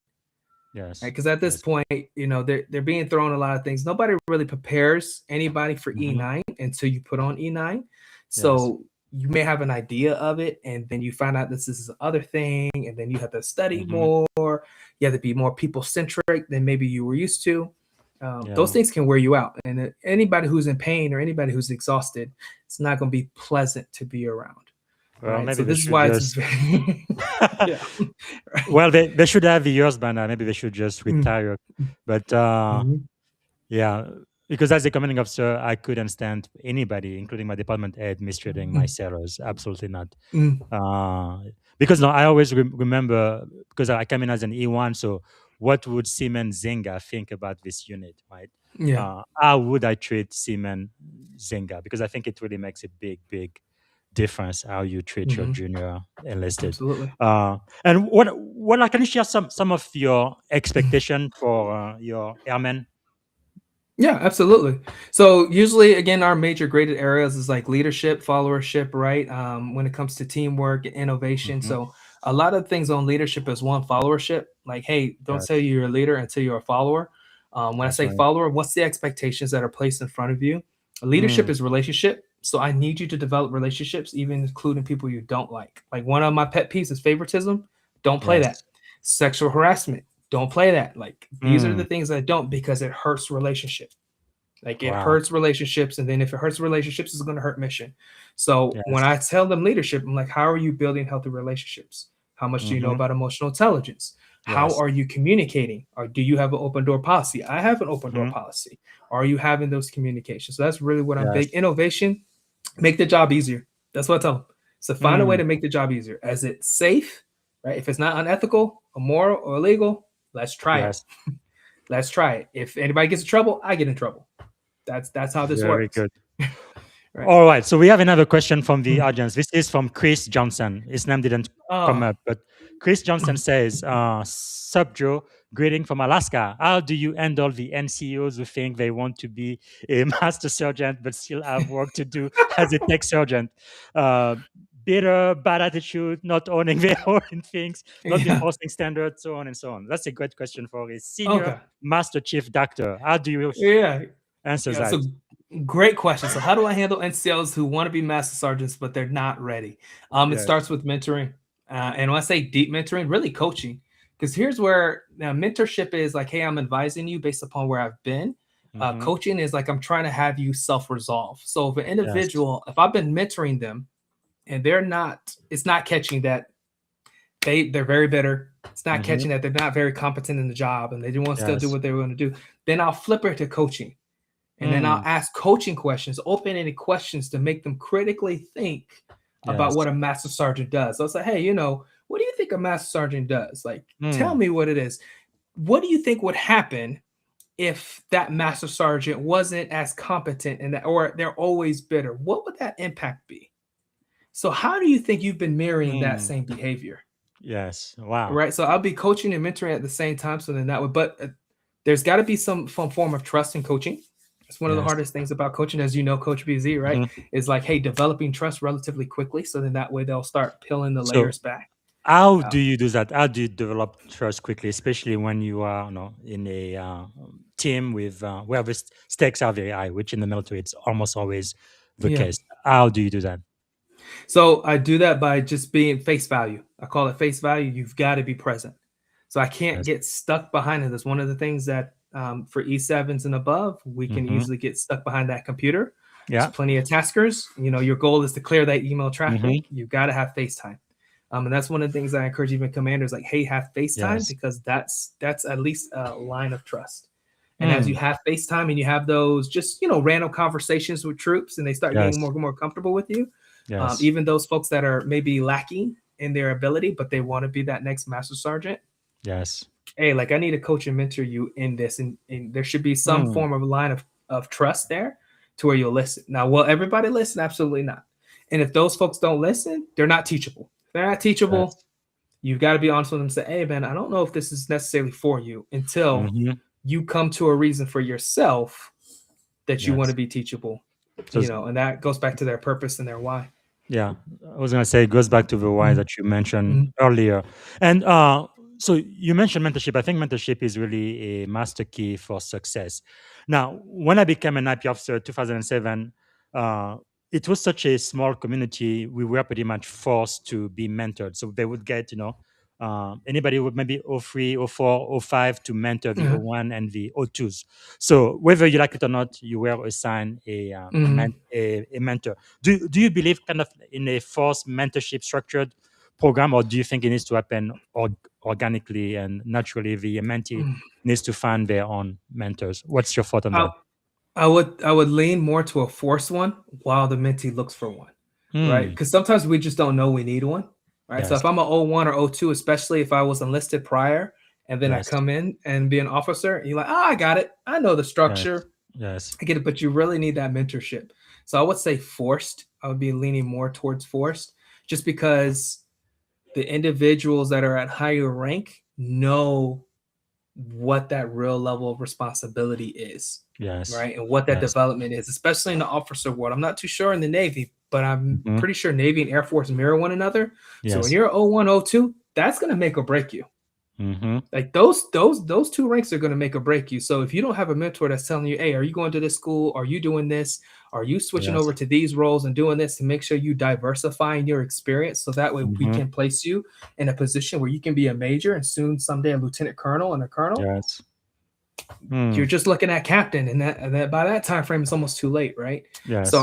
Right? Yes. Because at this Yes. point, they're being thrown a lot of things. Nobody really prepares anybody for Hmm. E9 until you put on E9. Yes. So you may have an idea of it, and then you find out this is the other thing, and then you have to study Hmm. more. You have to be more people centric than maybe you were used to. Those Yeah. things can wear you out, and anybody who's in pain or anybody who's exhausted, it's not going to be pleasant to be around. Well, Right. maybe So they this is should why it's just. very, yeah. Right. Well, they should have the years by now. Maybe they should just retire. But Mhm. yeah, because as a commanding officer, I couldn't stand anybody, including my department head, mistreating my Mhm. sailors. Absolutely not. Mhm. Uh, because no, I always remember, because I came in as an E1. So what would Seaman Zinga think about this unit, right? Yeah. How would I treat Seaman Zinga? Because I think it really makes a big, big difference how you treat your Mhm. junior enlisted. Absolutely. And what can you share some of your expectation for your airmen? Yeah, absolutely. So usually, again, our major graded areas is like leadership, followership, right? When it comes to teamwork and innovation. Hmm. So a lot of things on leadership is one followership. Like, hey, don't Yes, say you're a leader until you're a follower. When I that's say right. follower, what's the expectations that are placed in front of you? Leadership Mm, is relationship. So I need you to develop relationships, even including people you don't like. Like one of my pet peeves is favoritism. Don't play that. yes. Sexual harassment. Don't play that. Like these are the Mm, things I don't because it hurts relationship. Like it wow. hurts relationships, and then if it hurts relationships, it's going to hurt mission. So when Yes. I tell them leadership, I'm like, how are you building healthy relationships? How much do you know Hmm. about emotional intelligence? How Yes. are you communicating? Or do you have an open door policy? I have an open door Hmm. policy. Are you having those communications? So that's really what I'm Yes. big. Innovation, make the job easier. That's what I tell them. So find a way Mm, to make the job easier. As it's safe, right? If it's not unethical, immoral, or illegal, let's try it. yes. Let's try it. If anybody gets in trouble, I get in trouble. That's how this Very works. good. Right. All right. So we have another question from the audience. This is from Chris Johnson. His name didn't come Oh, up, but Chris Johnson says, Sup, Joe, greeting from Alaska. How do you handle the NCOs who think they want to be a master sergeant but still have work to do as a tech sergeant? Uh, Bitter, bad attitude, not owning their own things, not yeah. enforcing standards, so on and so on. That's a great question for a senior Okay. master chief doctor. How do you Yeah. answer Yeah. So that? great question. So how do I handle NCOs who want to be master sergeants but they're not ready? It Yes. starts with mentoring, and when I say deep mentoring, really coaching. Because here's where now mentorship is like, hey, I'm advising you based upon where I've been. Hmm. Coaching is like I'm trying to have you self-resolve. So if an Yes. individual, if I've been mentoring them, and it's not catching that they're very bitter. It's not catching that they're not very competent in the job and they do want to still do Yes. what they were going to do. Then I'll flip her to coaching. And then I'll Mm. ask coaching questions, open-ended questions to make them critically think about Yes. what a master sergeant does. So I'll say, hey, what do you think a master sergeant does? Like, tell Mm. me what it is. What do you think would happen if that master sergeant wasn't as competent and or they're always bitter? What would that impact be? So how do you think you've been mirroring that Mm. same behavior? Yes. Wow. Right. So I'll be coaching and mentoring at the same time. So then that would, but there's got to be some form of trust in coaching. It's one of the Yes. hardest things about coaching, as you know, Coach BZ, right? Mhm. Is like, hey, developing trust relatively quickly. So then that way they'll start peeling the So, layers back. how do you do that? How do you develop trust quickly, especially when you are, in a team with where the stakes are very high, which in the military it's almost always the Yeah. case. How do you do that? So I do that by just being face value. I call it face value. You've got to be present. So I can't Yes. get stuck behind it. That's one of the things that for E7s and above, we can Mm-hmm. easily get stuck behind that computer. There's Yeah. plenty of taskers. Your goal is to clear that email traffic. Mm-hmm. You've got to have FaceTime. And that's one of the things I encourage even commanders, like, hey, have FaceTime, Yes. because that's at least a line of trust. And as you Mm. have FaceTime and you have those just, random conversations with troops and they start getting Yes. more comfortable with you, Yes. even those folks that are maybe lacking in their ability, but they want to be that next master sergeant, Yes. hey, like, I need to coach and mentor you in this. And there should be some Mm. form of line of trust there to where you'll listen. Now, will everybody listen? Absolutely not. And if those folks don't listen, they're not teachable. If they're not teachable, Yes. you've got to be honest with them and say, hey, man, I don't know if this is necessarily for you until Mm-hmm. you come to a reason for yourself that you want Yes. to be teachable, So, and that goes back to their purpose and their why. yeah, I was gonna say it goes back to the why Mhm. that you mentioned Mhm. earlier, and so you mentioned mentorship. I think mentorship is really a master key for success. Now, when I became an IP officer, 2007, uh, it was such a small community. We were pretty much forced to be mentored. So they would get, anybody with maybe O 03, O 04, O 05 to mentor the Uh-huh. O 01 and the O 02s. So whether you like it or not, you were assigned Mhm. a mentor. Do you believe kind of in a forced mentorship structured program, or do you think it needs to happen organically and naturally? The mentee Mm. needs to find their own mentors. What's your thought on I that? I would lean more to a forced one while the mentee looks for one, right? Hmm. Because sometimes we just don't know we need one, right? So Yes. if I'm a O1 or O2, especially if I was enlisted prior, and then I Yes. come in and be an officer, and you're like, I got it. I know the Yes. structure. Yes. I get it, but you really need that mentorship. So I would say forced. I would be leaning more towards forced, just because the individuals that are at higher rank know what that real level of responsibility is, Yes. right? And what that Yes. development is, especially in the officer world. I'm not too sure in the Navy, but I'm Mhm. pretty sure Navy and Air Force mirror one another. So when Yes. you're O1, O2, that's going to make or break you. Mm-hmm. Like those two ranks are going to make or break you. So if you don't have a mentor that's telling you, hey, are you going to this school? Are you doing this? Are you switching Yes. over to these roles and doing this to make sure you diversify in your experience? So that way we Mm-hmm. can place you in a position where you can be a major and soon someday a lieutenant colonel and a colonel. Yes. Hmm. You're just looking at captain, and that by that time frame it's almost too late, right? So Yes.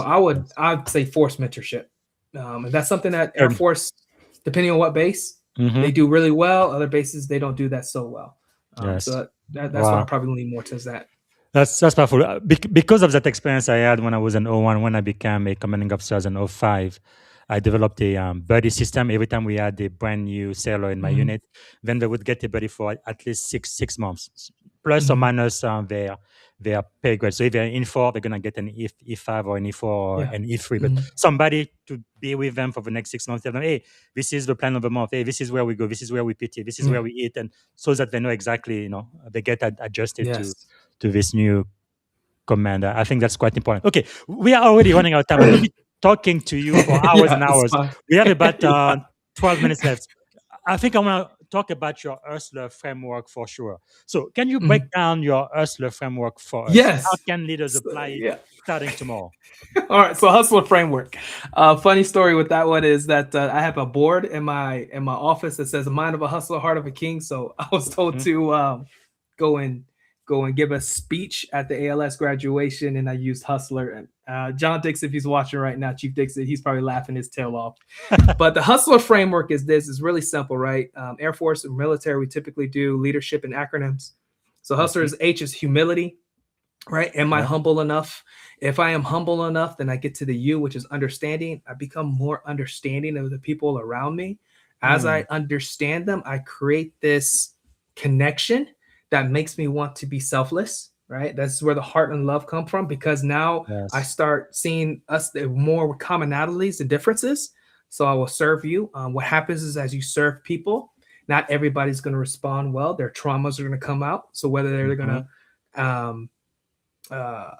I'd say forced mentorship, and that's something that Air Good. Force, depending on what base, Mm-hmm. they do really well. Other bases they don't do that so well. Yes. So that's what I Wow. probably lean more towards that. That's powerful. Because of that experience I had when I was an O1, when I became a commanding officer as an O5, I developed a buddy system. Every time we had a brand new sailor in my Mhm. unit, then they would get a buddy for at least six months, plus or Mhm. minus their pay grade. So if they're in four, they're gonna get an E5 or an E4 or Yeah. an E3. But Mhm. somebody to be with them for the next 6 months, tell them, hey, this is the plan of the month. Hey, this is where we go. This is where we PT. This is Yeah. where we eat, and so that they know exactly, they get adjusted to Yes. this new command. I think that's quite important. Okay, we are already running out of time. I could be talking to you for hours and Yeah, it's hours. fine. We have about Yeah. 12 minutes left. I think I want to talk about your Ursula framework for sure. So, can you break Mhm. down your Ursula framework for us? How Yes. can leaders So, apply it yeah. starting tomorrow? All right, so hustler framework. Funny story with that one is that I have a board in my office that says "Mind of a hustler, heart of a king." So I was told Mhm. to go and go and give a speech at the ALS graduation, and I used Hustler. And John Dixon, if he's watching right now, Chief Dixon, he's probably laughing his tail off. But the Hustler framework is this. It's really simple, right? Air Force and military, we typically do leadership and acronyms. So Hustler is H is humility, right? Am I humble enough? If I am humble enough, then I get to the U, which is understanding. I become more understanding of the people around me. As I understand them, I create this connection that makes me want to be selfless, right? That's where the heart and love come from, because now I start seeing us more commonalities and differences. So I will serve you. What happens is, as you serve people, not everybody's going to respond well. Their traumas are going to come out. So whether they're going to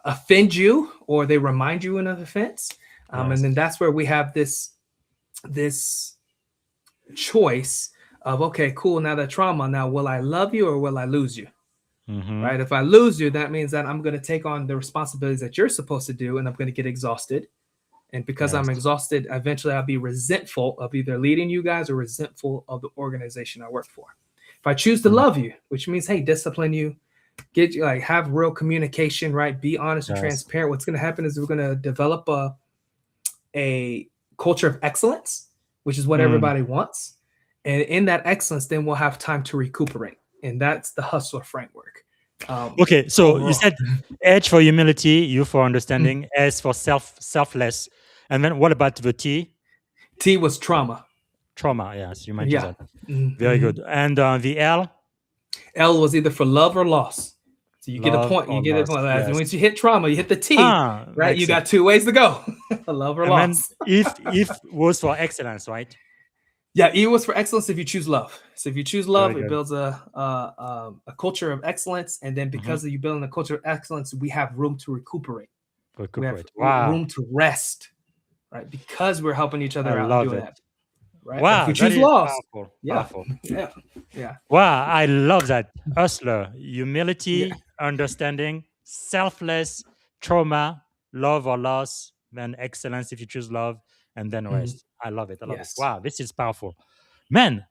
offend you or they remind you of an offense. And then that's where we have this choice of, okay, cool. Now the trauma, now will I love you or will I lose you? Right? If I lose you, that means that I'm going to take on the responsibilities that you're supposed to do, and I'm going to get exhausted. And because I'm exhausted, eventually I'll be resentful of either leading you guys or resentful of the organization I work for. If I choose to love you, which means, hey, discipline you, get you, like, have real communication, right? Be honest and transparent. What's going to happen is we're going to develop a culture of excellence, which is what everybody wants. And in that excellence, then we'll have time to recuperate. And that's the Hustler framework. Okay, so overall, you said H for humility, U for understanding, S for selfless. And then what about the T? T was trauma. Trauma, yes, you mentioned that. Very good. And the L? L was either for love or loss. So you get a point. You get a point. Yes. Once you hit trauma, you hit the T, right? You got 2 ways to go. Love or loss. If was for excellence, right? Yeah, E was for excellence if you choose love. So if you choose love, it builds a culture of excellence. And then because of you building a culture of excellence, we have room to recuperate. We have room to rest, right? Because we're helping each other out and doing that. Right? Wow, if we choose loss. Powerful. Yeah. Wow, I love that. Hustler, humility, understanding, selfless, trauma, love or loss, then excellence if you choose love, and then rest. I love it. Wow, this is powerful. Man,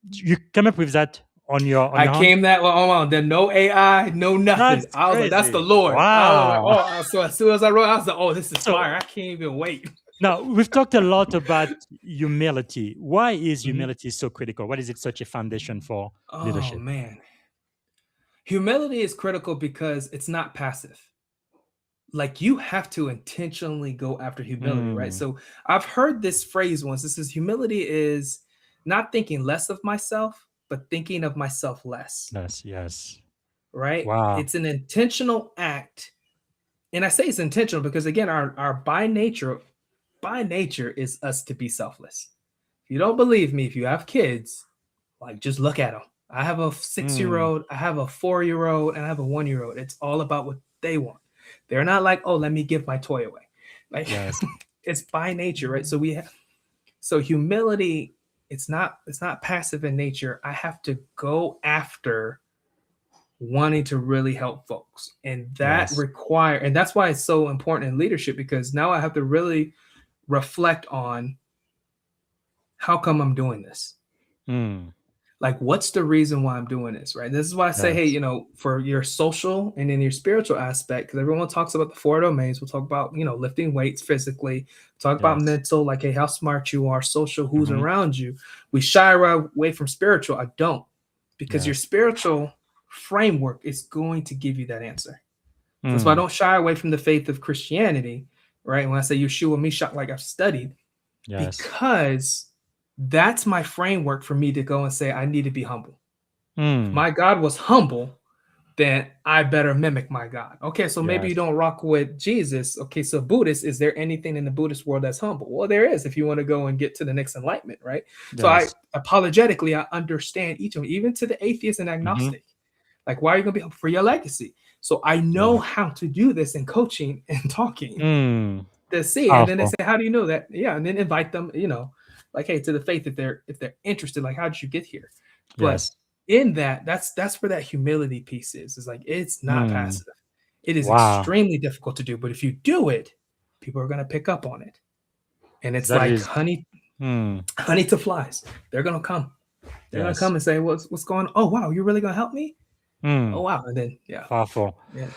you come up with that on your I came that on. There's no AI, no nothing. I was like, that's the Lord. Wow. So as soon as I wrote, I was like, oh, this is fire. I can't even wait. Now, we've talked a lot about humility. Why is humility so critical? Why is it such a foundation for leadership? Oh, man. Humility is critical because it's not passive. Like, you have to intentionally go after humility, right? So I've heard this phrase once. This is, humility is not thinking less of myself, but thinking of myself less. Yes. Right? Wow. It's an intentional act. And I say it's intentional because, again, our by nature is us to be selfless. If you don't believe me, if you have kids, like, just look at them. I have a 6-year-old, I have a 4-year-old, and I have a 1-year-old. It's all about what they want. They're not like, oh, let me give my toy away. Like, it's by nature, right? So humility, it's not passive in nature. I have to go after wanting to really help folks. And that and that's why it's so important in leadership, because now I have to really reflect on, how come I'm doing this? Like, what's the reason why I'm doing this, right? This is why I say, hey, for your social and in your spiritual aspect, because everyone talks about the 4 domains. We'll talk about, lifting weights physically, talk about mental, like, hey, how smart you are, social, who's around you. We shy away from spiritual. I don't, because your spiritual framework is going to give you that answer. That's why I don't shy away from the faith of Christianity, right? When I say Yeshua, Meshach, like I've studied, because that's my framework for me to go and say, I need to be humble. If my God was humble, then I better mimic my God. Okay, so maybe you don't rock with Jesus. Okay, so Buddhist, is there anything in the Buddhist world that's humble? Well, there is, if you want to go and get to the next enlightenment, right? So I understand each of them, even to the atheist and agnostic. Like, why are you going to be humble? For your legacy. So I know how to do this in coaching and talking to see. And then they say, how do you know that? Yeah, and then invite them, like, hey, to the faith, if they're interested, like, how did you get here? But in that's where that humility piece is. It's like, it's not passive. It is extremely difficult to do, but if you do it, people are going to pick up on it. And it's honey to flies. They're going to come. They're going to come and say, what's going on? Oh, wow, you're really going to help me? Oh Mm, wow, and then yeah, powerful. yeah.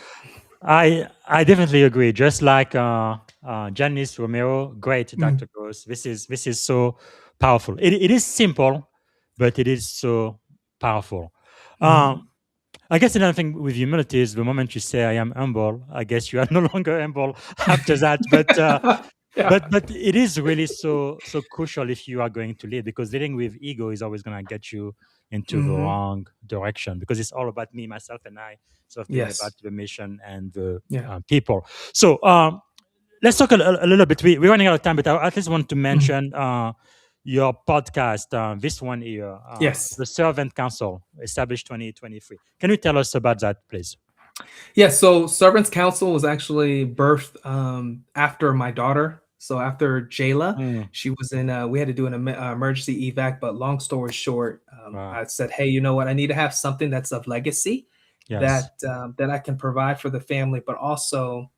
I definitely agree. Just like Janice Romero, great Mm, Dr. Groce. This is so powerful. It is simple, but it is so powerful. mhm. Um, I guess another thing with humility is the moment you say I am humble, I guess you are no longer humble after that. Yeah. But it is really so crucial if you are going to lead, because leading with ego is always going to get you into the Hmm. wrong direction, because it's all about me, myself, and I, sort of thing, about Yes. the mission and the Yeah. people. So let's talk a little bit. We're running out of time, but I at least want to Mhm. mention your podcast, this one here, Yes. the Servant Council, established 2023. Can you tell us about that, please? Yeah. So Servants Council was actually birthed after my daughter. So after Jayla, Mm, she was in. We had to do an emergency evac. But long story short, wow. I said, "Hey, you know what? I need to have something that's of legacy Yes. that I can provide for the family, but also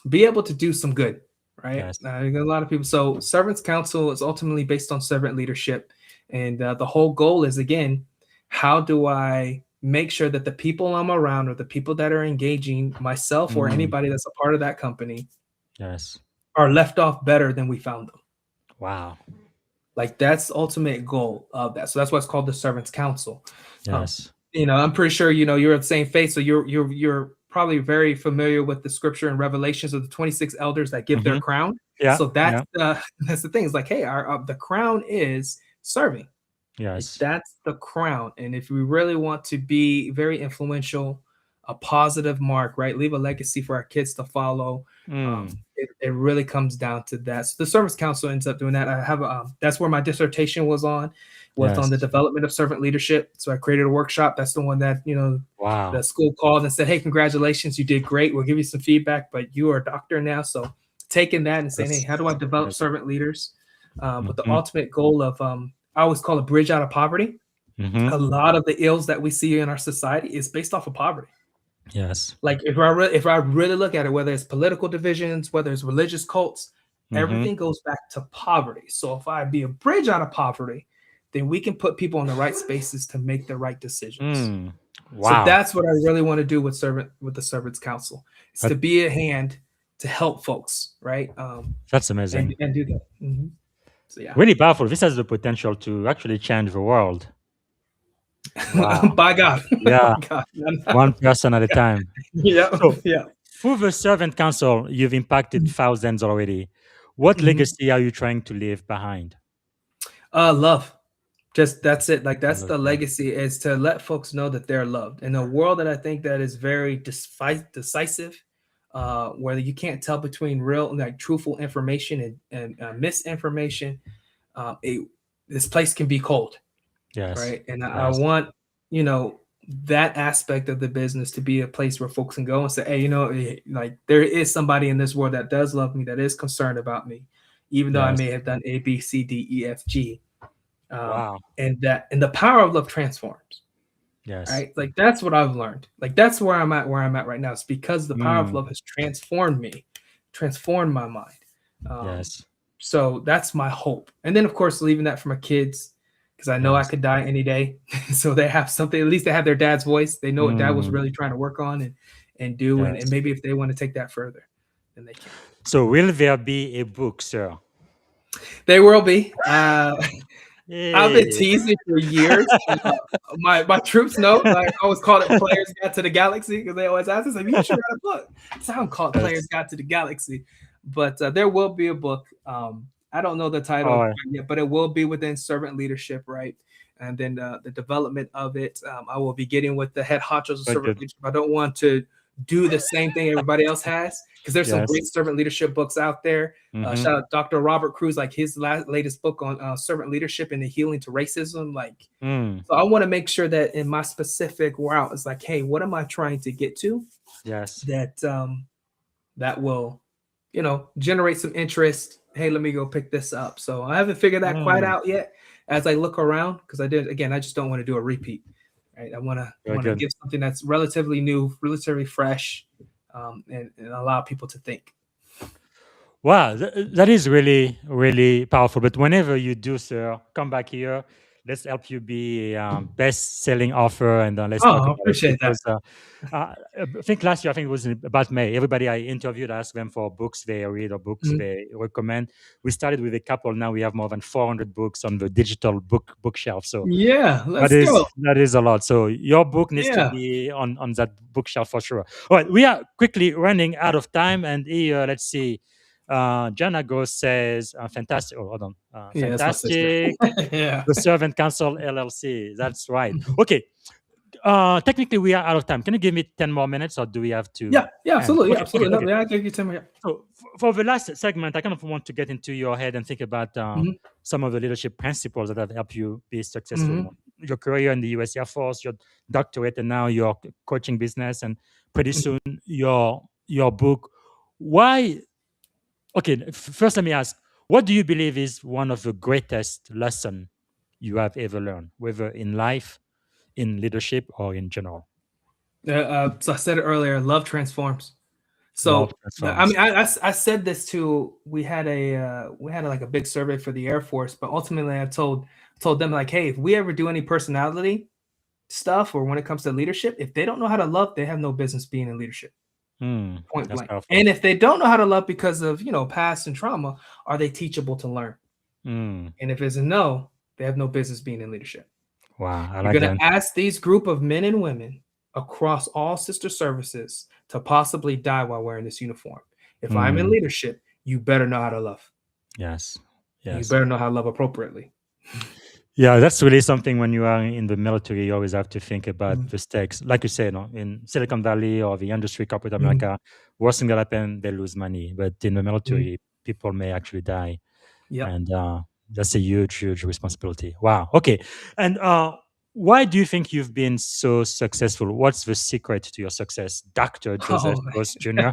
be able to do some good." Right? Yes. You got a lot of people. So Servants Council is ultimately based on servant leadership, and the whole goal is again, how do I make sure that the people I'm around or the people that are engaging myself or Mm, anybody that's a part of that company yes. are left off better than we found them. Wow. Like that's the ultimate goal of that. So that's why it's called the Servants Council. Um, Yes. I'm pretty sure you're of the same faith, so you're probably very familiar with the scripture and Revelations of the 26 elders that give their Hmm. crown. Yeah. So that's Yeah. that's the thing. It's like, hey, our the crown is serving. Like Yes. that's the crown. And if we really want to be very influential, a positive mark, right? Leave a legacy for our kids to follow. Mm, It really comes down to that. So the Service Council ends up doing that. I have that's where my dissertation was on the yes. development of servant leadership. So I created a workshop. That's the one that the Wow. school called and said, "Hey, congratulations, you did great. We'll give you some feedback, but you are a doctor now." So taking that and saying, "Hey, That's how do I develop amazing. servant leaders?" With the Hmm. ultimate goal of I always call it bridge out of poverty. Hmm. A lot of the ills that we see in our society is based off of poverty. Yes. Like if I really look at it, whether it's political divisions, whether it's religious cults, Hmm. everything goes back to poverty. So if I be a bridge out of poverty, then we can put people in the right spaces to make the right decisions. Mm, So wow. that's what I really want to do with the Servants Council. Is to That, be a hand to help folks, right? that's And amazing. and do that. Mhm. So yeah, Really powerful. This has the potential to actually change the world. Wow. by God, by Yeah. God, One person at a time. yeah, So, yeah. through the Servant Council, you've impacted thousands already. What Mhm. legacy are you trying to leave behind? Love. Just that's it. Like that's the Okay. legacy is to let folks know that they're loved in a world that I think that is very decisive, where you can't tell between real like truthful information and misinformation. It, this place can be cold, Yes. right? And I Yes. want you know that aspect of the business to be a place where folks can go and say, hey, like there is somebody in this world that does love me, that is concerned about me, even though I Yes. may have done A, B, C, D, E, F, G, Wow. and the power of love transforms, Yes. right? Like that's what I've learned. Like that's where I'm at right now. It's because the power of Mm, love has transformed me, transformed my mind. um, yes. so that's my hope. And then of course leaving that for my kids, because I know I Yes. could die any day. So they have something, at least they have their dad's voice, they know what dad was Mm, really trying to work on and do, and yes. maybe if they want to take that further, then they can. So, will there be a book, sir? They will be. I've been Hey. teasing for years. My troops know. Like, I always called it Players Guide to the Galaxy because they always ask us, like, "You should write a book." So I'm called Players Yes. Guide to the Galaxy, but there will be a book. I don't know the title Oh, yet, but it will be within servant leadership, right? And then the development of it, I will be getting with the head honchos of very servant good. leadership. I don't want to do the same thing everybody else has because there's some Yes. great servant leadership books out there. Hmm. Shout out Dr. Robert Cruz, like his latest book on servant leadership and the healing to racism. Like, Mm, so I want to make sure that in my specific route, it's like, hey, what am I trying to get to yes. that that will, generate some interest. Hey, let me go pick this up. So I haven't figured that quite Mm, out yet. As I look around, because I did again, I just don't want to do a repeat. Right? I very want to good. give something that's relatively new, relatively fresh, and allow people to think. Wow, that is really, really powerful. But whenever you do, sir, come back here. let's help you be best-selling author, and let's talk Oh, I about it appreciate that. because I think last year, I think it was about May. Everybody I interviewed asked them for books they read or books Mhm. they recommend. We started with a couple. Now we have more than 400 books on the digital bookshelf. So Yeah, that let's is go. that is a lot. So your book needs to Yeah. be on that bookshelf for sure. All right, we are quickly running out of time, and here let's see. Jana Groce says, "Fantastic! Oh, hold on, Yeah, that's my sister. fantastic." Yeah. The Servant Council LLC. That's right. Okay. Technically, we are out of time. Can you give me 10 more minutes, or do we have to Yeah, yeah, end? absolutely. Yeah, Okay. Okay. absolutely. No, Okay. yeah, I gave you 10 minutes. So for the last segment, I kind of want to get into your head and think about Mhm, some of the leadership principles that have helped you be successful. mhm, Your career in the U.S. Air Force, your doctorate, and now your coaching business, and pretty mhm. soon your book. Why? Okay, first let me ask: what do you believe is one of the greatest lesson you have ever learned, whether in life, in leadership, or in general? So I said it earlier, love transforms. Love So I transforms. mean, I said this too. We had like a big survey for the Air Force, but ultimately I told them like, hey, if we ever do any personality stuff or when it comes to leadership, if they don't know how to love, they have no business being in leadership. Point That's blank. powerful. And if they don't know how to love because of past and trauma, are they teachable to learn? Mm. And if it's a no, they have no business being in leadership. Wow, I You're like going to that. ask these group of men and women across all sister services to possibly die while wearing this uniform. If I'm in Mm. leadership, you better know how to love. Yes, And you yes. better know how to love appropriately. Yeah, that's really something when you are in the military, you always have to think about Mhm, the stakes. Like you said, no, in Silicon Valley or the industry, corporate mhm, America, worst thing that happen, they lose money. But in the mhm. military, people may actually die. Yep. And that's a huge, huge responsibility. Wow. Okay. And why do you think you've been so successful? What's the secret to your success, Dr. Joseph Oh, Groce Jr.?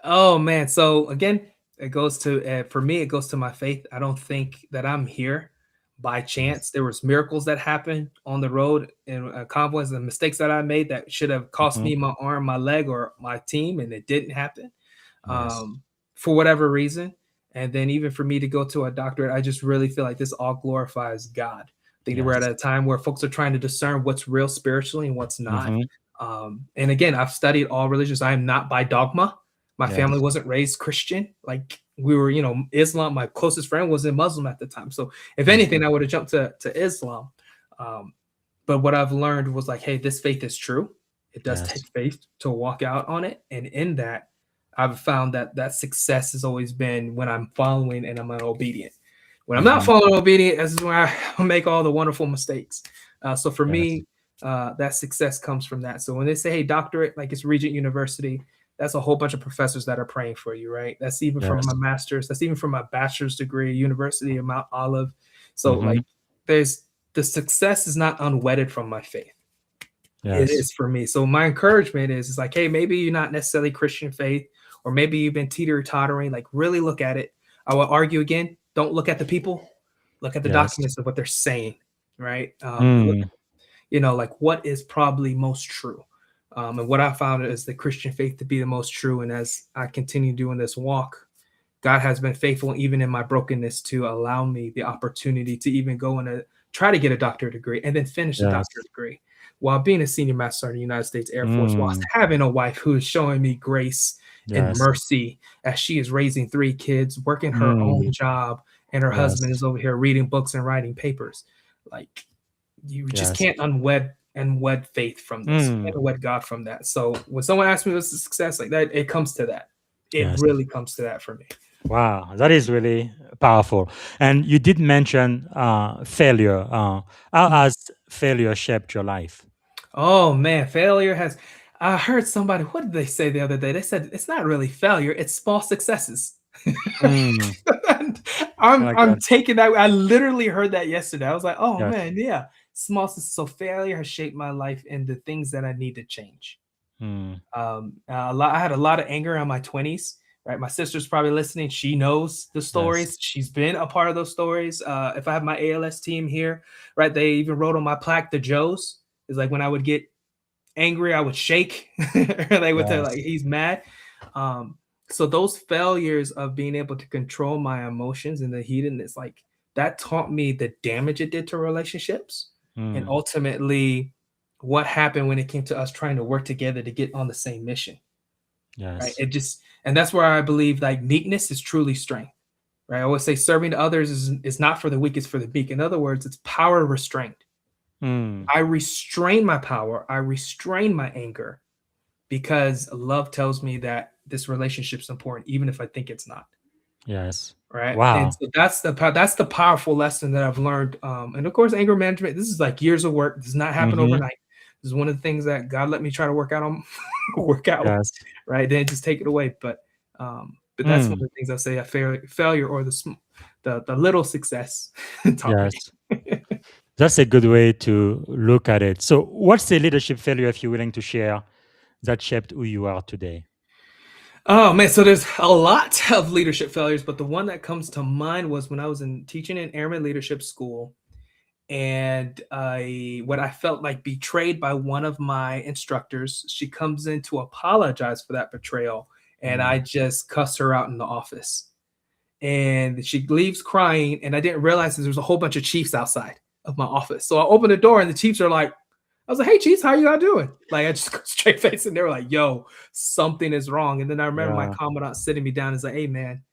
oh man. So again, it goes to for me, it goes to my faith. I don't think that I'm here by Yes. chance. There was miracles that happened on the road and convoys and mistakes that I made that should have cost Mhm. me my arm, my leg, or my team, and it didn't happen Yes. for whatever reason. And then even for me to go to a doctorate, I just really feel like this all glorifies God. I think that we're at Yes. a time where folks are trying to discern what's real spiritually and what's not. Hmm. And again, I've studied all religions. I am not by dogma. My family Yes. wasn't raised Christian. Like we were, Islam. My closest friend was a Muslim at the time. So if Hmm. anything, I would have jumped to Islam. Um, but what I've learned was like, hey, this faith is true. It does Yes. take faith to walk out on it. And in that, I've found that success has always been when I'm following and I'm obedient. When I'm not Hmm. following obedient, this is where I make all the wonderful mistakes. So for Yes. me, that success comes from that. So when they say, hey, doctorate, like it's Regent University, that's a whole bunch of professors that are praying for you, right? That's even from my Yes. master's, that's even from my bachelor's degree, University of Mount Olive. So Hmm. like there's the success is not unwedded from my faith. It Yes. is for me. So my encouragement is like, hey, maybe you're not necessarily Christian faith, or maybe you've been teeter-tottering. Like, really look at it. I will argue again. Don't look at the people. Look at the Yes. documents of what they're saying, right? And look, Mm. like what is probably most true. And what I found is the Christian faith to be the most true. And as I continue doing this walk, God has been faithful even in my brokenness to allow me the opportunity to even go and try to get a doctorate degree and then finish the Yes. doctorate degree while being a senior master sergeant in the United States Air Force, whilst Mm. having a wife who is showing me grace and Yes. mercy as she is raising 3 kids, working her own Mm. job, and her husband Yes. is over here reading books and writing papers. Like you just Yes. can't unwed faith from this. You Mm. can't unwed God from that. So when someone asks me what's the success like that, it comes to that. It Yes. really comes to that for me. Wow, that is really powerful. And you did mention failure. How Mm. has failure shaped your life? Oh man, failure has. I heard somebody. What did they say the other day? They said it's not really failure; it's small successes. Mm. And I I'm like I'm that. taking that. I literally heard that yesterday. I was like, oh Yes. man, yeah, so failure has shaped my life and the things that I need to change. Mm. I had a lot of anger in my 20s. Right, my sister's probably listening. She knows the Yes. stories. She's been a part of those stories. If I have my ALS team here, right, they even wrote on my plaque the Joes. Is like when I would get angry, I would shake. They would tell like Yes. he's mad. So those failures of being able to control my emotions and the heatedness, like that taught me the damage it did to relationships, and Mm. ultimately what happened when it came to us trying to work together to get on the same mission, right? Yes. And that's where I believe like meekness is truly strength, right? I always say serving to others is not for the weak, it's for the meek. In other words, it's power restraint. Mm. I restrain my power, I restrain my anger because love tells me that this relationship's important, even if I think it's not. Yes. Right. And Wow. so that's the powerful lesson that I've learned. And of course, anger management, this is like years of work. This does not happen Mm-hmm. overnight. This is one of the things that God let me try to work out on work out, Yes. right? Then just take it away. But that's one of Mm. the things I say a failure or the little success taught me. Yes. That's a good way to look at it. So, what's the leadership failure, if you're willing to share, that shaped who you are today? Oh man, so there's a lot of leadership failures, but the one that comes to mind was when I was in teaching in airman leadership school, and what I felt like betrayed by one of my instructors. She comes in to apologize for that betrayal, and I Mm. just cuss her out in the office. And she leaves crying, and I didn't realize that there was a whole bunch of chiefs outside of my office. So I open the door, and the chiefs are like, I was like, "Hey, chiefs, how you guys doing?" Like I just go straight face, and they were like, "Yo, something is wrong." And then I remember my Yeah. commandant sitting me down and is like, "Hey, man,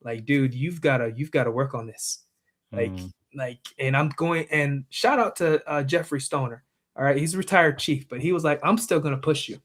like, dude, you've gotta work on this." Like, Mm. and I'm going and shout out to Jeffrey Stoner. All right, he's a retired chief, but he was like, "I'm still gonna push you.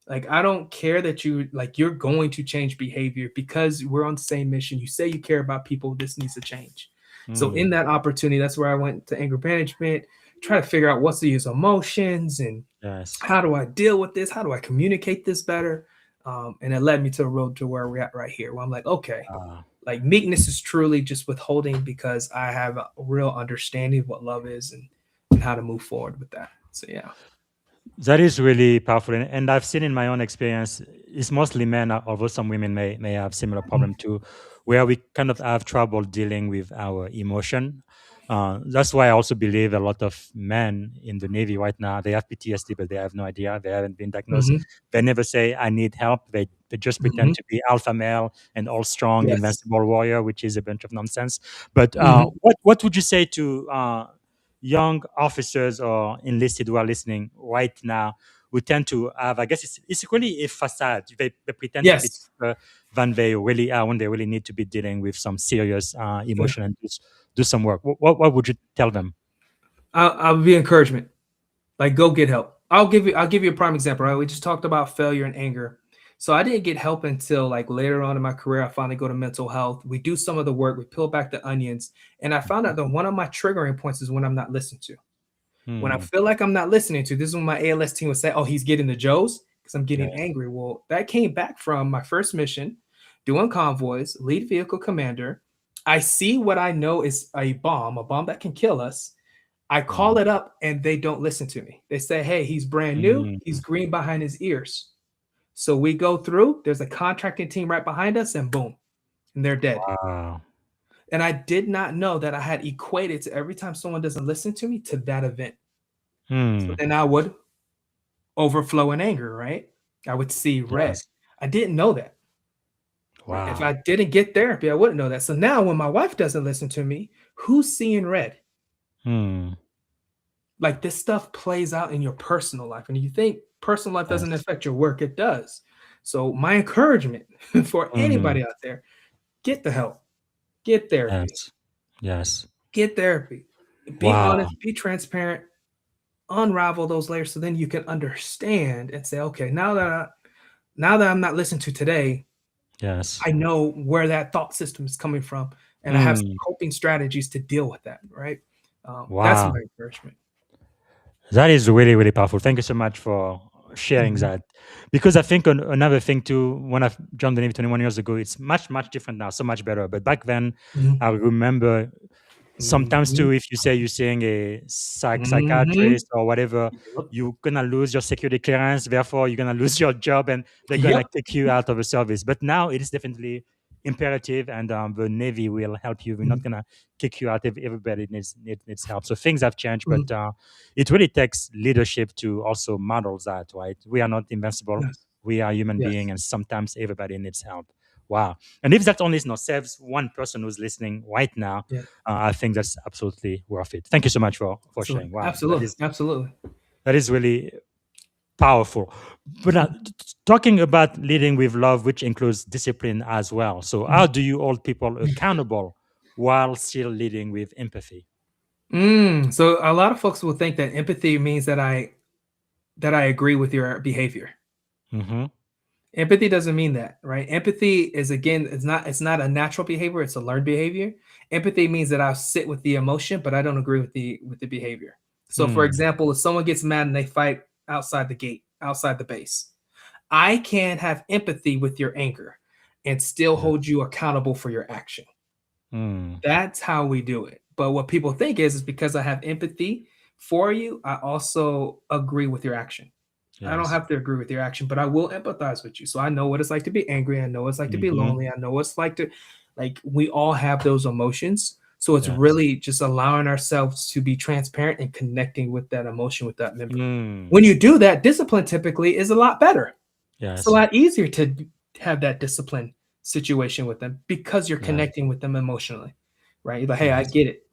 Like, I don't care that you're going to change behavior because we're on the same mission. You say you care about people. This needs to change." So in Mm. that opportunity, that's where I went to anger management, try to figure out what's these emotions and Yes. how do I deal with this? How do I communicate this better? And it led me to the road to where we're at right here, where I'm like, okay, Ah. like meekness is truly just withholding because I have a real understanding of what love is and how to move forward with that. So yeah. That is really powerful, and I've seen in my own experience, it's mostly men, although some women may have similar problem too, where we kind of have trouble dealing with our emotion. That's why I also believe a lot of men in the Navy right now, they have PTSD, but they have no idea. They haven't been diagnosed. Mm-hmm. They never say, "I need help." They just Mm-hmm. pretend to be alpha male and all strong, Yes. invincible warrior, which is a bunch of nonsense. But Mm-hmm. what would you say to young officers or enlisted who are listening right now, who tend to have, I guess it's really a facade. They pretend to be Yes. tougher than they really are when they really need to be dealing with some serious Yeah. emotion and do some work. What would you tell them? I'll be encouragement. Like, go get help. I'll give you a prime example, right? We just talked about failure and anger. So I didn't get help until like later on in my career. I finally go to mental health. We do some of the work, we peel back the onions, and I found out that one of my triggering points is when I'm not listened to. When I Hmm. feel like I'm not listening to, this is when my ALS team would say, "Oh, he's getting the Joes because I'm getting Yes. angry." Well, that came back from my first mission, doing convoys, lead vehicle commander. I see what I know is a bomb that can kill us. I call Hmm. it up and they don't listen to me. They say, "Hey, he's brand new. He's Hmm. green behind his ears." So we go through, there's a contracting team right behind us, and boom, and they're dead. Wow. And I did not know that I had equated to every time someone doesn't listen to me to that event. So Hmm. then I would overflow in anger, right? I would see red. Yes. I didn't know that. Right? If I Wow. didn't get therapy, I wouldn't know that. So now when my wife doesn't listen to me, who's seeing red? Hmm. Like this stuff plays out in your personal life. And you think personal life doesn't Yes. affect your work, it does. So my encouragement for Hmm. anybody out there, get the help, get therapy, Yes. Yes. get therapy. Be Wow. honest, be transparent, unravel those layers so then you can understand and say, okay, now that I'm not listened to today, Yes. I know where that thought system is coming from, and I have some Hmm. coping strategies to deal with that. Right? That's Wow. my encouragement. That is really, really powerful. Thank you so much for sharing Mhm, that. Because I think another thing too, when I joined the Navy 21 years ago, it's much, much different now, so much better. But back then, mhm, I remember sometimes mhm, too, if you say you're seeing a mhm. psychiatrist or whatever, Yep. you're gonna lose your security clearance. Therefore, you're gonna lose your job, and they're gonna Yep. kick you out of the service. But now it is definitely imperative, and the Navy will help you. We're not Mhm, gonna kick you out if everybody needs help. So things have changed, but mhm. it really takes leadership to also model that. Right? We are not invincible. Yes. We are human Yes. beings, and sometimes everybody needs help. Wow. And if that only saves one person who's listening right now, Yeah, I think that's absolutely worth it. Thank you so much for absolutely, sharing. Wow, absolutely, absolutely. that is really powerful. But talking about leading with love, which includes discipline as well. So, how do you hold people accountable while still leading with empathy? So a lot of folks will think that empathy means that I agree with your behavior. Mm-hmm. Empathy doesn't mean that, right? Empathy is, again, it's not a natural behavior, it's a learned behavior. Empathy means that I sit with the emotion, but I don't agree with the behavior. So for Mm, example, if someone gets mad and they fight outside the gate, outside the base, I can have empathy with your anger and still yeah. hold you accountable for your action. Mm, That's how we do it. But what people think is because I have empathy for you, I also agree with your action. I don't yes. have to agree with your action, but I will empathize with you. So I know what it's like to be angry. I know what it's like to be Mm-hmm. lonely. I know what it's like to, like, we all have those emotions. So it's Yes. really just allowing ourselves to be transparent and connecting with that emotion with that member. Mm, When you do that, discipline typically is a lot better. It's a yes. lot easier to have that discipline situation with them because you're Yes. connecting with them emotionally, right? You're like, hey, I Yes. get it,